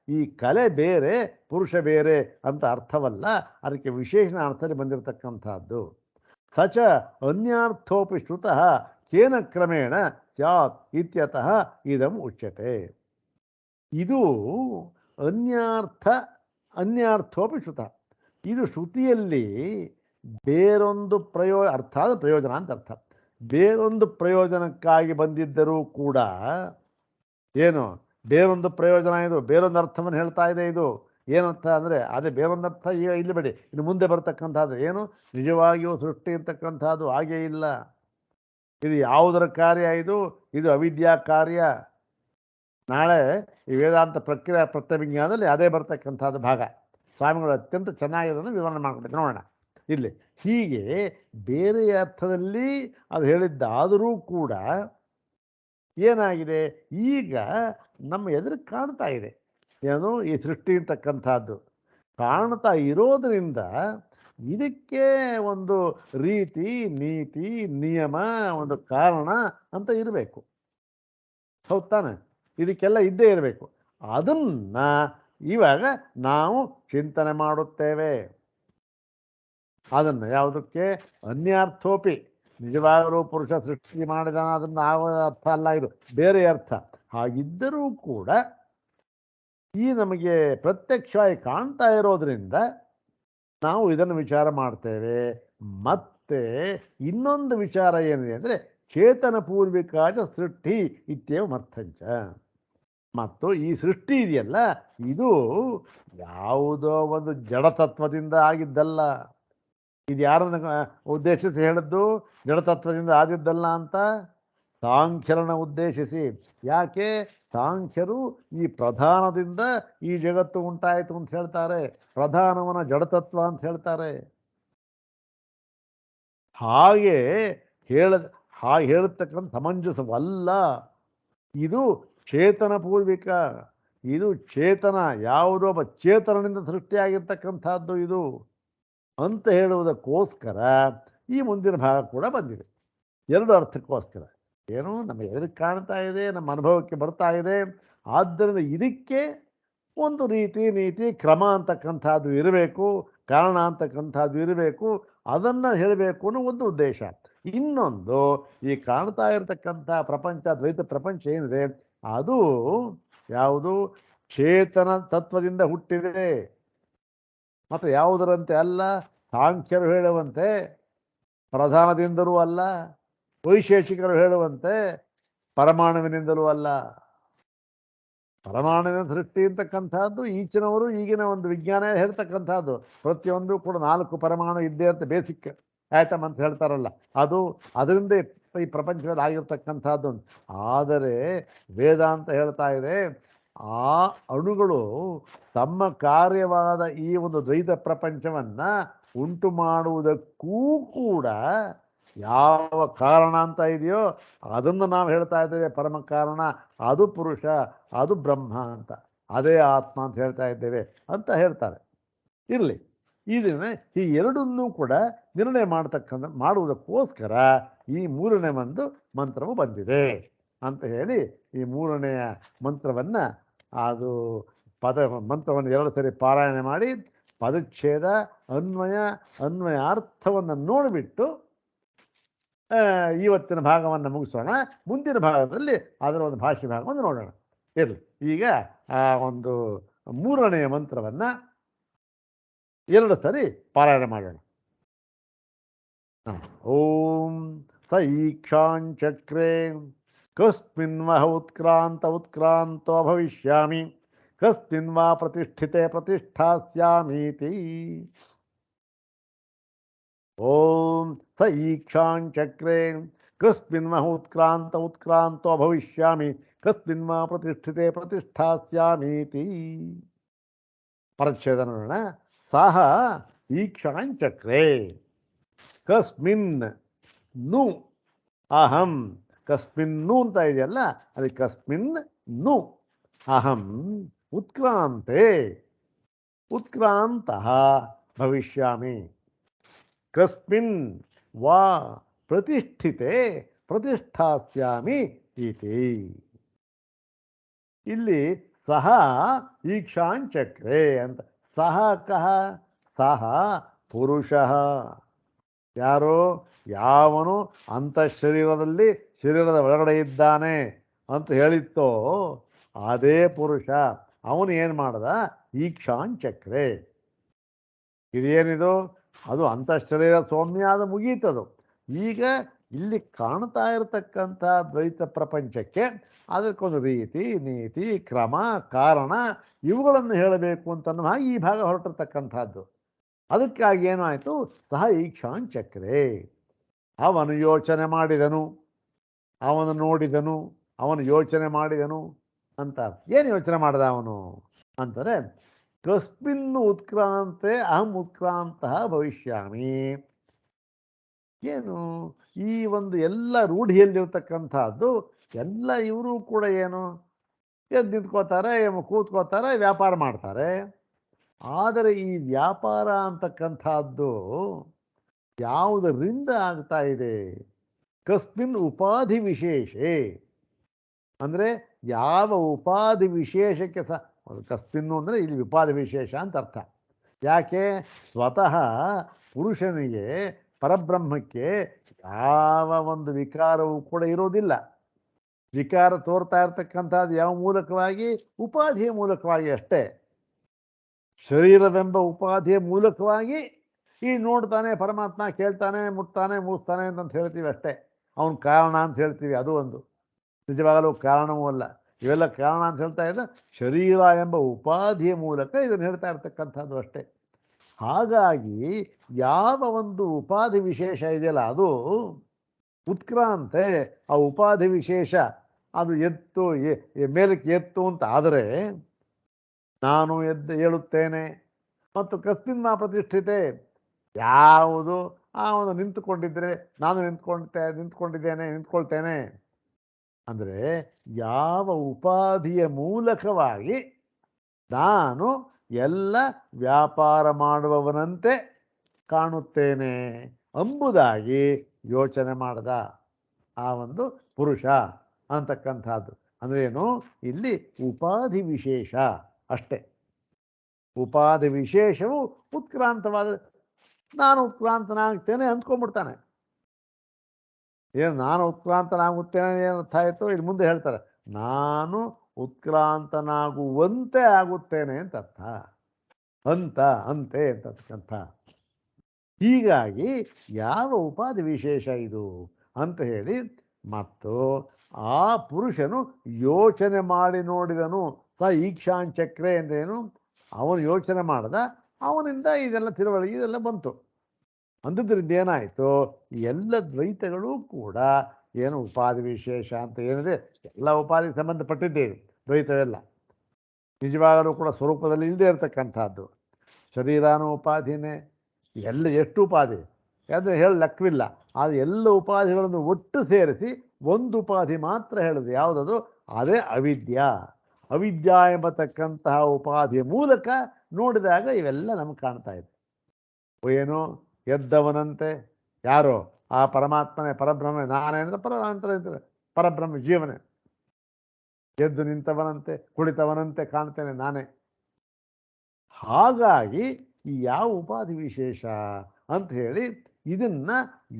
ಈ ಕಲೆ ಬೇರೆ ಪುರುಷ ಬೇರೆ ಅಂತ ಅರ್ಥವಲ್ಲ, ಅದಕ್ಕೆ ವಿಶೇಷಣ ಅರ್ಥದಲ್ಲಿ ಬಂದಿರತಕ್ಕಂಥದ್ದು. ಸಚ ಅನ್ಯಾರ್ಥೋಪಿ ಶ್ರುತಃ ಕೇನ ಕ್ರಮೇಣ ಸ್ಯಾತ್ ಇತ್ಯತಃ ಇದಂ ಉಚ್ಯತೆ. ಇದು ಅನ್ಯಾರ್ಥೋಪಿ ಶ್ರುತ, ಇದು ಶ್ರುತಿಯಲ್ಲಿ ಬೇರೊಂದು ಪ್ರಯೋಜನ ಅಂತ ಅರ್ಥ. ಬೇರೊಂದು ಪ್ರಯೋಜನಕ್ಕಾಗಿ ಬಂದಿದ್ದರೂ ಕೂಡ ಏನು ಬೇರೊಂದು ಪ್ರಯೋಜನ, ಇದು ಬೇರೊಂದು ಅರ್ಥವನ್ನು ಹೇಳ್ತಾ ಇದೆ. ಇದು ಏನರ್ಥ ಅಂದರೆ ಅದೇ ಬೇರೊಂದು ಅರ್ಥ ಈಗ ಇಲ್ಲಿ ಬೇಡಿ, ಇನ್ನು ಮುಂದೆ ಬರ್ತಕ್ಕಂಥದ್ದು ಏನು ನಿಜವಾಗಿಯೂ ಸೃಷ್ಟಿ ಇರ್ತಕ್ಕಂಥದ್ದು ಹಾಗೇ ಇಲ್ಲ. ಇದು ಯಾವುದರ ಕಾರ್ಯ? ಇದು ಅವಿದ್ಯಾ ಕಾರ್ಯ. ನಾಳೆ ಈ ವೇದಾಂತ ಪ್ರಕ್ರಿಯೆ ಪ್ರತ್ಯಭಿಜ್ಞಾನದಲ್ಲಿ ಅದೇ ಬರ್ತಕ್ಕಂಥದ್ದು ಭಾಗ. ಸ್ವಾಮಿಗಳು ಅತ್ಯಂತ ಚೆನ್ನಾಗಿ ಅದನ್ನು ವಿವರಣೆ ಮಾಡ್ಕೊಬೇಕು, ನೋಡೋಣ ಇಲ್ಲಿ. ಹೀಗೆ ಬೇರೆ ಅರ್ಥದಲ್ಲಿ ಅದು ಹೇಳಿದ್ದಾದರೂ ಕೂಡ ಏನಾಗಿದೆ, ಈಗ ನಮ್ಮ ಎದುರು ಕಾಣ್ತಾ ಇದೆ ಏನು ಈ ಸೃಷ್ಟಿ ಅಂತಕ್ಕಂಥದ್ದು. ಕಾಣ್ತಾ ಇರೋದರಿಂದ ಇದಕ್ಕೆ ಒಂದು ರೀತಿ ನೀತಿ ನಿಯಮ ಒಂದು ಕಾರಣ ಅಂತ ಇರಬೇಕು, ಹೌದು ತಾನೆ? ಇದಕ್ಕೆಲ್ಲ ಇದ್ದೇ ಇರಬೇಕು. ಅದನ್ನ ಇವಾಗ ನಾವು ಚಿಂತನೆ ಮಾಡುತ್ತೇವೆ. ಅದನ್ನು ಯಾವುದಕ್ಕೆ? ಅನ್ಯಾರ್ಥೋಪಿ, ನಿಜವಾಗಲೂ ಪುರುಷ ಸೃಷ್ಟಿ ಮಾಡಿದಾನ ಅದನ್ನು ಆಗ ಅರ್ಥ ಅಲ್ಲ, ಇದು ಬೇರೆ ಅರ್ಥ. ಹಾಗಿದ್ದರೂ ಕೂಡ ಈ ನಮಗೆ ಪ್ರತ್ಯಕ್ಷವಾಗಿ ಕಾಣ್ತಾ ಇರೋದ್ರಿಂದ ನಾವು ಇದನ್ನು ವಿಚಾರ ಮಾಡ್ತೇವೆ. ಮತ್ತೆ ಇನ್ನೊಂದು ವಿಚಾರ ಏನಿದೆ ಅಂದರೆ ಚೇತನ ಪೂರ್ವಿಕಾಚ ಸೃಷ್ಟಿ ಇತ್ಯೇವ ಮರ್ಥಂಚ. ಮತ್ತು ಈ ಸೃಷ್ಟಿ ಇದೆಯಲ್ಲ, ಇದು ಯಾವುದೋ ಒಂದು ಜಡತತ್ವದಿಂದ ಆಗಿದ್ದಲ್ಲ. ಇದು ಯಾರನ್ನ ಉದ್ದೇಶಿಸಿ ಹೇಳಿದ್ದು? ಜಡತತ್ವದಿಂದ ಆಗಿದ್ದಲ್ಲ ಅಂತ ಸಾಂಖ್ಯರನ್ನ ಉದ್ದೇಶಿಸಿ. ಯಾಕೆ? ಸಾಂಖ್ಯರು ಈ ಪ್ರಧಾನದಿಂದ ಈ ಜಗತ್ತು ಉಂಟಾಯಿತು ಅಂತ ಹೇಳ್ತಾರೆ, ಪ್ರಧಾನವನ ಜಡತತ್ವ ಅಂತ ಹೇಳ್ತಾರೆ. ಹಾಗೆ ಹೇಳತಕ್ಕಂಥ ಸಮಂಜಸವಲ್ಲ. ಇದು ಚೇತನ ಪೂರ್ವಿಕ, ಇದು ಚೇತನ, ಯಾವುದೋ ಒಬ್ಬ ಚೇತನನಿಂದ ಸೃಷ್ಟಿಯಾಗಿರ್ತಕ್ಕಂಥದ್ದು ಇದು ಅಂತ ಹೇಳುವುದಕ್ಕೋಸ್ಕರ ಈ ಮುಂದಿನ ಭಾಗ ಕೂಡ ಬಂದಿದೆ. ಎರಡು ಅರ್ಥಕ್ಕೋಸ್ಕರ. ಏನು ನಮಗೆ ಎದಕ್ಕೆ ಕಾಣ್ತಾ ಇದೆ, ನಮ್ಮ ಅನುಭವಕ್ಕೆ ಬರ್ತಾ ಇದೆ. ಆದ್ದರಿಂದ ಇದಕ್ಕೆ ಒಂದು ರೀತಿ ನೀತಿ ಕ್ರಮ ಅಂತಕ್ಕಂಥದ್ದು ಇರಬೇಕು, ಕಾರಣ ಅಂತಕ್ಕಂಥದ್ದು ಇರಬೇಕು, ಅದನ್ನು ಹೇಳಬೇಕು ಅನ್ನೋ ಒಂದು ಉದ್ದೇಶ. ಇನ್ನೊಂದು, ಈ ಕಾಣ್ತಾ ಇರತಕ್ಕಂಥ ಪ್ರಪಂಚ, ದ್ವೈತ ಪ್ರಪಂಚ ಏನಿದೆ ಅದು ಯಾವುದು? ಚೇತನ ತತ್ವದಿಂದ ಹುಟ್ಟಿದೆ. ಮತ್ತು ಯಾವುದರಂತೆ ಅಲ್ಲ, ಸಾಂಖ್ಯರು ಹೇಳುವಂತೆ ಪ್ರಧಾನದಿಂದಲೂ ಅಲ್ಲ, ವೈಶೇಷಿಕರು ಹೇಳುವಂತೆ ಪರಮಾಣುವಿನಿಂದಲೂ ಅಲ್ಲ. ಪರಮಾಣುವಿನ ಸೃಷ್ಟಿ ಅಂತಕ್ಕಂಥದ್ದು ಈಚಿನವರು ಈಗಿನ ಒಂದು ವಿಜ್ಞಾನ ಹೇಳ್ತಕ್ಕಂಥದ್ದು. ಪ್ರತಿಯೊಂದು ಕೂಡ 4 ಪರಮಾಣು ಇದ್ದೇ ಅಂತ, ಬೇಸಿಕ್ ಆಟಮ್ ಅಂತ ಹೇಳ್ತಾರಲ್ಲ, ಅದು ಅದರಿಂದ ಈ ಪ್ರಪಂಚದಲ್ಲಿ ಆಗಿರ್ತಕ್ಕಂಥದ್ದು. ಆದರೆ ವೇದಾಂತ ಹೇಳ್ತಾ ಇದೆ, ಆ ಅಣುಗಳು ತಮ್ಮ ಕಾರ್ಯವಾದ ಈ ಒಂದು ದ್ವೈತ ಪ್ರಪಂಚವನ್ನು ಉಂಟು ಮಾಡುವುದಕ್ಕೂ ಕೂಡ ಯಾವ ಕಾರಣ ಅಂತ ಇದೆಯೋ ಅದನ್ನು ನಾವು ಹೇಳ್ತಾ ಇದ್ದೇವೆ ಪರಮ ಕಾರಣ, ಅದು ಪುರುಷ, ಅದು ಬ್ರಹ್ಮ ಅಂತ, ಅದೇ ಆತ್ಮ ಅಂತ ಹೇಳ್ತಾ ಇದ್ದೇವೆ ಅಂತ ಹೇಳ್ತಾರೆ. ಇರಲಿ, ಇದನ್ನು ಈ ಎರಡನ್ನೂ ಕೂಡ ನಿರ್ಣಯ ಮಾಡುವುದಕ್ಕೋಸ್ಕರ ಈ 3ನೇ ಒಂದು ಮಂತ್ರವು ಬಂದಿದೆ ಅಂತ ಹೇಳಿ, ಈ 3ನೆಯ ಮಂತ್ರವನ್ನು ಅದು ಮಂತ್ರವನ್ನು 2 ಸರಿ ಪಾರಾಯಣ ಮಾಡಿ ಪದಚ್ಛೇದ ಅನ್ವಯಾರ್ಥವನ್ನು ನೋಡಿಬಿಟ್ಟು ಇವತ್ತಿನ ಭಾಗವನ್ನು ಮುಗಿಸೋಣ. ಮುಂದಿನ ಭಾಗದಲ್ಲಿ ಅದರ ಒಂದು ಭಾಷೆ ಭಾಗವನ್ನು ನೋಡೋಣ. ಇರಲಿ, ಈಗ ಆ ಒಂದು 3ನೆಯ ಮಂತ್ರವನ್ನು 2 ಸರಿ ಪಾರಾಯಣ ಮಾಡೋಣ. ಓಂ ಸ ಈಕ್ಷಾಂಚಕ್ರೆ ಕಸ್ಮಿನ್ವ ಉತ್ಕ್ರಾಂತೋ ಭವಿಷ್ಯಾಮಿ ಕಸ್ಮಿನ್ವಾ ಪ್ರತಿಷ್ಠಿತೆ ಪ್ರತಿಷ್ಠಾಸ್ಯಾಮೀತಿ. ಓಂ ಸ ಈಕ್ಷಾಂಚಕ್ರೆ ಕಸ್ಮಿನ್ವ ಉತ್ಕ್ರಾಂತೋ ಭವಿಷ್ಯಾಮಿ ಕಸ್ಮಿನ್ವಾ ಪ್ರತಿಷ್ಠಿತೆ ಪ್ರತಿಷ್ಠಾಸ್ಯಾಮೀತಿ. ಪರಚ್ಛೇದ ನೋಡೋಣ. ಸಹ ಈಕ್ಷಾಂಚಕ್ರೆ ಕಸ್ಮಿನ್ ನು ಅಹಂ, ಕಸ್ಮಿನ್ ನು ಅಂತ ಇದೆಯಲ್ಲ, ಅದಕ್ಕೆ ಕಸ್ಮಿನ್ ನು ಅಹಂ ಉತ್ಕ್ರಾಂತೆ ಉತ್ಕ್ರಾಂತಃ ಭವಿಷ್ಯಾಮಿ ಕಸ್ಮಿನ್ ವಾ ಪ್ರತಿಷ್ಠಿತೆ ಪ್ರತಿಷ್ಠಾಸ್ಯಾಮಿ ಇತಿ. ಇಲ್ಲಿ ಸಹ ಈಕ್ಷಾಂಚಕ್ರೆ ಅಂತ. ಸಹ ಕಹ ಸಹ ಪುರುಷ. ಯಾರು? ಯಾವನು ಶರೀರದಲ್ಲಿ ಶರೀರದ ಒಳಗಡೆ ಇದ್ದಾನೆ ಅಂತ ಹೇಳಿತ್ತೋ ಅದೇ ಪುರುಷ. ಅವನು ಏನು ಮಾಡ್ದ? ಈಕ್ಷಾಂಚಕ್ರೆ. ಇದೇನಿದು? ಅದು ಶರೀರ ಸೌಮ್ಯ ಅದು ಮುಗೀತದು. ಈಗ ಇಲ್ಲಿ ಕಾಣ್ತಾ ಇರತಕ್ಕಂಥ ದ್ವೈತ ಪ್ರಪಂಚಕ್ಕೆ ಅದಕ್ಕೊಂದು ರೀತಿ, ನೀತಿ, ಕ್ರಮ, ಕಾರಣ ಇವುಗಳನ್ನು ಹೇಳಬೇಕು ಅಂತನ್ನುವ ಈ ಭಾಗ ಹೊರಟಿರ್ತಕ್ಕಂಥದ್ದು. ಅದಕ್ಕಾಗಿ ಏನಾಯಿತು? ಸಹ ಈಕ್ಷಾಂಚಕ್ರೆ. ಅವನು ಯೋಚನೆ ಮಾಡಿದನು, ಅವನು ನೋಡಿದನು, ಅವನು ಯೋಚನೆ ಮಾಡಿದನು ಅಂತ. ಏನು ಯೋಚನೆ ಮಾಡಿದ ಅವನು ಅಂತಾರೆ? ಕಸ್ಮಿನ್ ಉತ್ಕ್ರಾಂತೆ ಅಹಂ ಉತ್ಕ್ರಾಂತ ಭವಿಷ್ಯಾಮಿ. ಏನು ಈ ಒಂದು ಎಲ್ಲ ರೂಢಿಯಲ್ಲಿರ್ತಕ್ಕಂಥದ್ದು ಎಲ್ಲ ಇವರು ಕೂಡ ಏನು ಎದ್ದು ನಿಂತ್ಕೋತಾರೆ, ಕೂತ್ಕೋತಾರೆ, ವ್ಯಾಪಾರ ಮಾಡ್ತಾರೆ. ಆದರೆ ಈ ವ್ಯಾಪಾರ ಅಂತಕ್ಕಂಥದ್ದು ಯಾವುದರಿಂದ ಆಗ್ತಾ ಇದೆ? ಕಸ್ಮಿನ್ ಉಪಾಧಿ ವಿಶೇಷೆ. ಅಂದರೆ ಯಾವ ಉಪಾಧಿ ವಿಶೇಷಕ್ಕೆ ಕಸ್ಮಿನ್ನು ಅಂದರೆ ಇಲ್ಲಿ ಉಪಾಧಿ ವಿಶೇಷ ಅಂತ ಅರ್ಥ. ಯಾಕೆ? ಸ್ವತಃ ಪುರುಷನಿಗೆ, ಪರಬ್ರಹ್ಮಕ್ಕೆ ಯಾವ ಒಂದು ವಿಕಾರವೂ ಕೂಡ ಇರೋದಿಲ್ಲ. ವಿಕಾರ ತೋರ್ತಾ ಇರ್ತಕ್ಕಂಥದ್ದು ಯಾವ ಮೂಲಕವಾಗಿ? ಉಪಾಧಿಯ ಮೂಲಕವಾಗಿ ಅಷ್ಟೇ. ಶರೀರವೆಂಬ ಉಪಾಧಿಯ ಮೂಲಕವಾಗಿ ಈ ನೋಡ್ತಾನೆ ಪರಮಾತ್ಮ, ಕೇಳ್ತಾನೆ, ಮುಟ್ತಾನೆ, ಮೂಸ್ತಾನೆ ಅಂತ ಹೇಳ್ತೀವಿ ಅಷ್ಟೇ. ಅವನು ಕಾರಣ ಅಂತ ಹೇಳ್ತೀವಿ, ಅದು ಒಂದು. ನಿಜವಾಗಲೂ ಕಾರಣವೂ ಅಲ್ಲ. ಇವೆಲ್ಲ ಕಾರಣ ಅಂತ ಹೇಳ್ತಾ ಇದ್ದ ಶರೀರ ಎಂಬ ಉಪಾಧಿಯ ಮೂಲಕ ಇದನ್ನು ಹೇಳ್ತಾ ಇರ್ತಕ್ಕಂಥದ್ದು ಅಷ್ಟೇ. ಹಾಗಾಗಿ ಯಾವ ಒಂದು ಉಪಾಧಿ ವಿಶೇಷ ಇದೆಯಲ್ಲ ಅದು ಉತ್ಕ್ರಾಂತೆ. ಆ ಉಪಾಧಿ ವಿಶೇಷ ಅದು ಎತ್ತು ಮೇಲಕ್ಕೆ ಎತ್ತು ಅಂತ ಆದರೆ ನಾನು ಹೇಳುತ್ತೇನೆ ಮತ್ತು ಕಸ್ಮಿನ್ ಮಾ ಪ್ರತಿಷ್ಠಿತೆ. ಯಾವುದು ಅವನು ನಿಂತುಕೊಂಡಿದ್ದರೆ ನಾನು ನಿಂತ್ಕೊಳ್ತೇನೆ ಅಂದರೆ ಯಾವ ಉಪಾಧಿಯ ಮೂಲಕವಾಗಿ ನಾನು ಎಲ್ಲ ವ್ಯಾಪಾರ ಮಾಡುವವನಂತೆ ಕಾಣುತ್ತೇನೆ ಎಂಬುದಾಗಿ ಯೋಚನೆ ಮಾಡ್ದ ಆ ಒಂದು ಪುರುಷ ಅಂತಕ್ಕಂಥದ್ದು. ಅಂದ್ರೇನು? ಇಲ್ಲಿ ಉಪಾಧಿ ವಿಶೇಷ ಅಷ್ಟೇ. ಉಪಾಧಿ ವಿಶೇಷವು ಉತ್ಕ್ರಾಂತವಾದ ನಾನು ಉತ್ಕ್ರಾಂತನಾಗ್ತೇನೆ ಅಂದ್ಕೊಂಡ್ಬಿಡ್ತಾನೆ. ಏನು ನಾನು ಉತ್ಕ್ರಾಂತನಾಗುತ್ತೇನೆ ಏನರ್ಥ ಆಯಿತು? ಇಲ್ಲಿ ಮುಂದೆ ಹೇಳ್ತಾರೆ, ನಾನು ಉತ್ಕ್ರಾಂತನಾಗುವಂತೆ ಆಗುತ್ತೇನೆ ಅಂತ ಅರ್ಥ. ಅಂತೆ ಅಂತಕ್ಕಂಥ. ಹೀಗಾಗಿ ಯಾವ ಉಪಾಧಿ ವಿಶೇಷ ಇದು ಅಂತ ಹೇಳಿ, ಮತ್ತು ಆ ಪುರುಷನು ಯೋಚನೆ ಮಾಡಿ ನೋಡಿದನು. ಸ ಈಕ್ಷಾಂಚಕ್ರೆ ಅಂದ್ರೇನು? ಅವನು ಯೋಚನೆ ಮಾಡ್ದ, ಅವನಿಂದ ಇದೆಲ್ಲ ತಿಳುವಳಿಕೆ ಇದೆಲ್ಲ ಬಂತು. ಅಂದದ್ರಿಂದ ಏನಾಯಿತು? ಎಲ್ಲ ದ್ವೈತಗಳು ಕೂಡ ಏನು ಉಪಾಧಿ ವಿಶೇಷ ಅಂತ ಏನಿದೆ ಎಲ್ಲ ಉಪಾಧಿಗೆ ಸಂಬಂಧಪಟ್ಟಿದ್ದೇವೆ ದ್ವೈತವೆಲ್ಲ. ನಿಜವಾಗಲೂ ಕೂಡ ಸ್ವರೂಪದಲ್ಲಿ ಇಲ್ಲದೆ ಇರತಕ್ಕಂಥದ್ದು. ಶರೀರಾನು ಉಪಾಧಿನೇ. ಎಲ್ಲ ಎಷ್ಟು ಉಪಾಧಿ ಯಾವುದು ಹೇಳಿ ಲೆಕ್ಕವಿಲ್ಲ. ಆದರೆ ಎಲ್ಲ ಉಪಾಧಿಗಳನ್ನು ಒಟ್ಟು ಸೇರಿಸಿ ಒಂದು ಉಪಾಧಿ ಮಾತ್ರ ಹೇಳುದು. ಯಾವುದದು? ಅದೇ ಅವಿದ್ಯಾ. ಅವಿದ್ಯಾ ಎಂಬತಕ್ಕಂತಹ ಉಪಾಧಿಯ ಮೂಲಕ ನೋಡಿದಾಗ ಇವೆಲ್ಲ ನಮಗೆ ಕಾಣ್ತಾ ಇದೆ. ಏನು? ಎದ್ದವನಂತೆ. ಯಾರು? ಆ ಪರಮಾತ್ಮನೇ, ಪರಬ್ರಹ್ಮನೇ. ನಾನೇ ಅಂದರೆ ಪರಬ್ರಹ್ಮ ಜೀವನೇ. ಎದ್ದು ನಿಂತವನಂತೆ, ಕುಳಿತವನಂತೆ ಕಾಣ್ತೇನೆ ನಾನೇ. ಹಾಗಾಗಿ ಈ ಯಾವ ಉಪಾಧಿ ವಿಶೇಷ ಅಂತ ಹೇಳಿ ಇದನ್ನ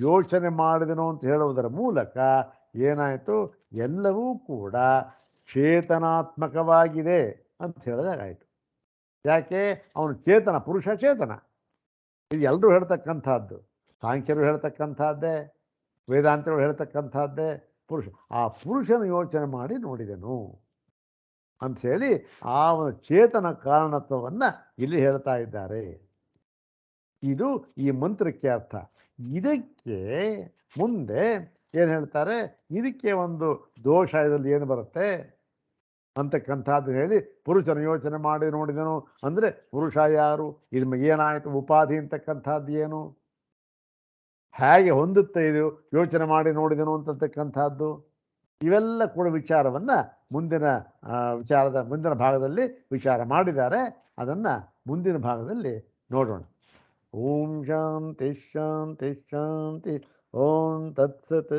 ಯೋಚನೆ ಮಾಡಿದನು ಅಂತ ಹೇಳುವುದರ ಮೂಲಕ ಏನಾಯಿತು? ಎಲ್ಲವೂ ಕೂಡ ಚೇತನಾತ್ಮಕವಾಗಿದೆ ಅಂತ ಹೇಳಿದಾಗಾಯಿತು. ಯಾಕೆ? ಅವನು ಚೇತನ, ಪುರುಷ ಚೇತನ. ಇದು ಎಲ್ಲರೂ ಹೇಳ್ತಕ್ಕಂಥದ್ದು. ಸಾಂಖ್ಯರು ಹೇಳ್ತಕ್ಕಂಥದ್ದೇ, ವೇದಾಂತಗಳು ಹೇಳ್ತಕ್ಕಂಥದ್ದೇ ಪುರುಷ. ಆ ಪುರುಷನ ಯೋಚನೆ ಮಾಡಿ ನೋಡಿದನು ಅಂಥೇಳಿ ಆ ಒಂದು ಚೇತನ ಕಾರಣತ್ವವನ್ನು ಇಲ್ಲಿ ಹೇಳ್ತಾ ಇದ್ದಾರೆ. ಇದು ಈ ಮಂತ್ರಕ್ಕೆ ಅರ್ಥ. ಇದಕ್ಕೆ ಮುಂದೆ ಏನು ಹೇಳ್ತಾರೆ? ಇದಕ್ಕೆ ಒಂದು ದೋಷ ಇದರಲ್ಲಿ ಏನು ಬರುತ್ತೆ ಅಂತಕ್ಕಂಥದ್ದು ಹೇಳಿ, ಪುರುಷನ ಯೋಚನೆ ಮಾಡಿ ನೋಡಿದನು ಅಂದರೆ ಪುರುಷ ಯಾರು? ಇದು ಏನಾಯಿತು? ಉಪಾಧಿ ಅಂತಕ್ಕಂಥದ್ದು ಏನು? ಹೇಗೆ ಹೊಂದುತ್ತೆ ಇದು ಯೋಚನೆ ಮಾಡಿ ನೋಡಿದನು ಅಂತಕ್ಕಂಥದ್ದು? ಇವೆಲ್ಲ ಕೂಡ ವಿಚಾರವನ್ನು ಮುಂದಿನ ಭಾಗದಲ್ಲಿ ವಿಚಾರ ಮಾಡಿದ್ದಾರೆ. ಅದನ್ನು ಮುಂದಿನ ಭಾಗದಲ್ಲಿ ನೋಡೋಣ. ಓಂ ಶಾಂತಿ ಶಾಂತಿ ಶಾಂತಿ. ಓಂ ತತ್ಸತ್.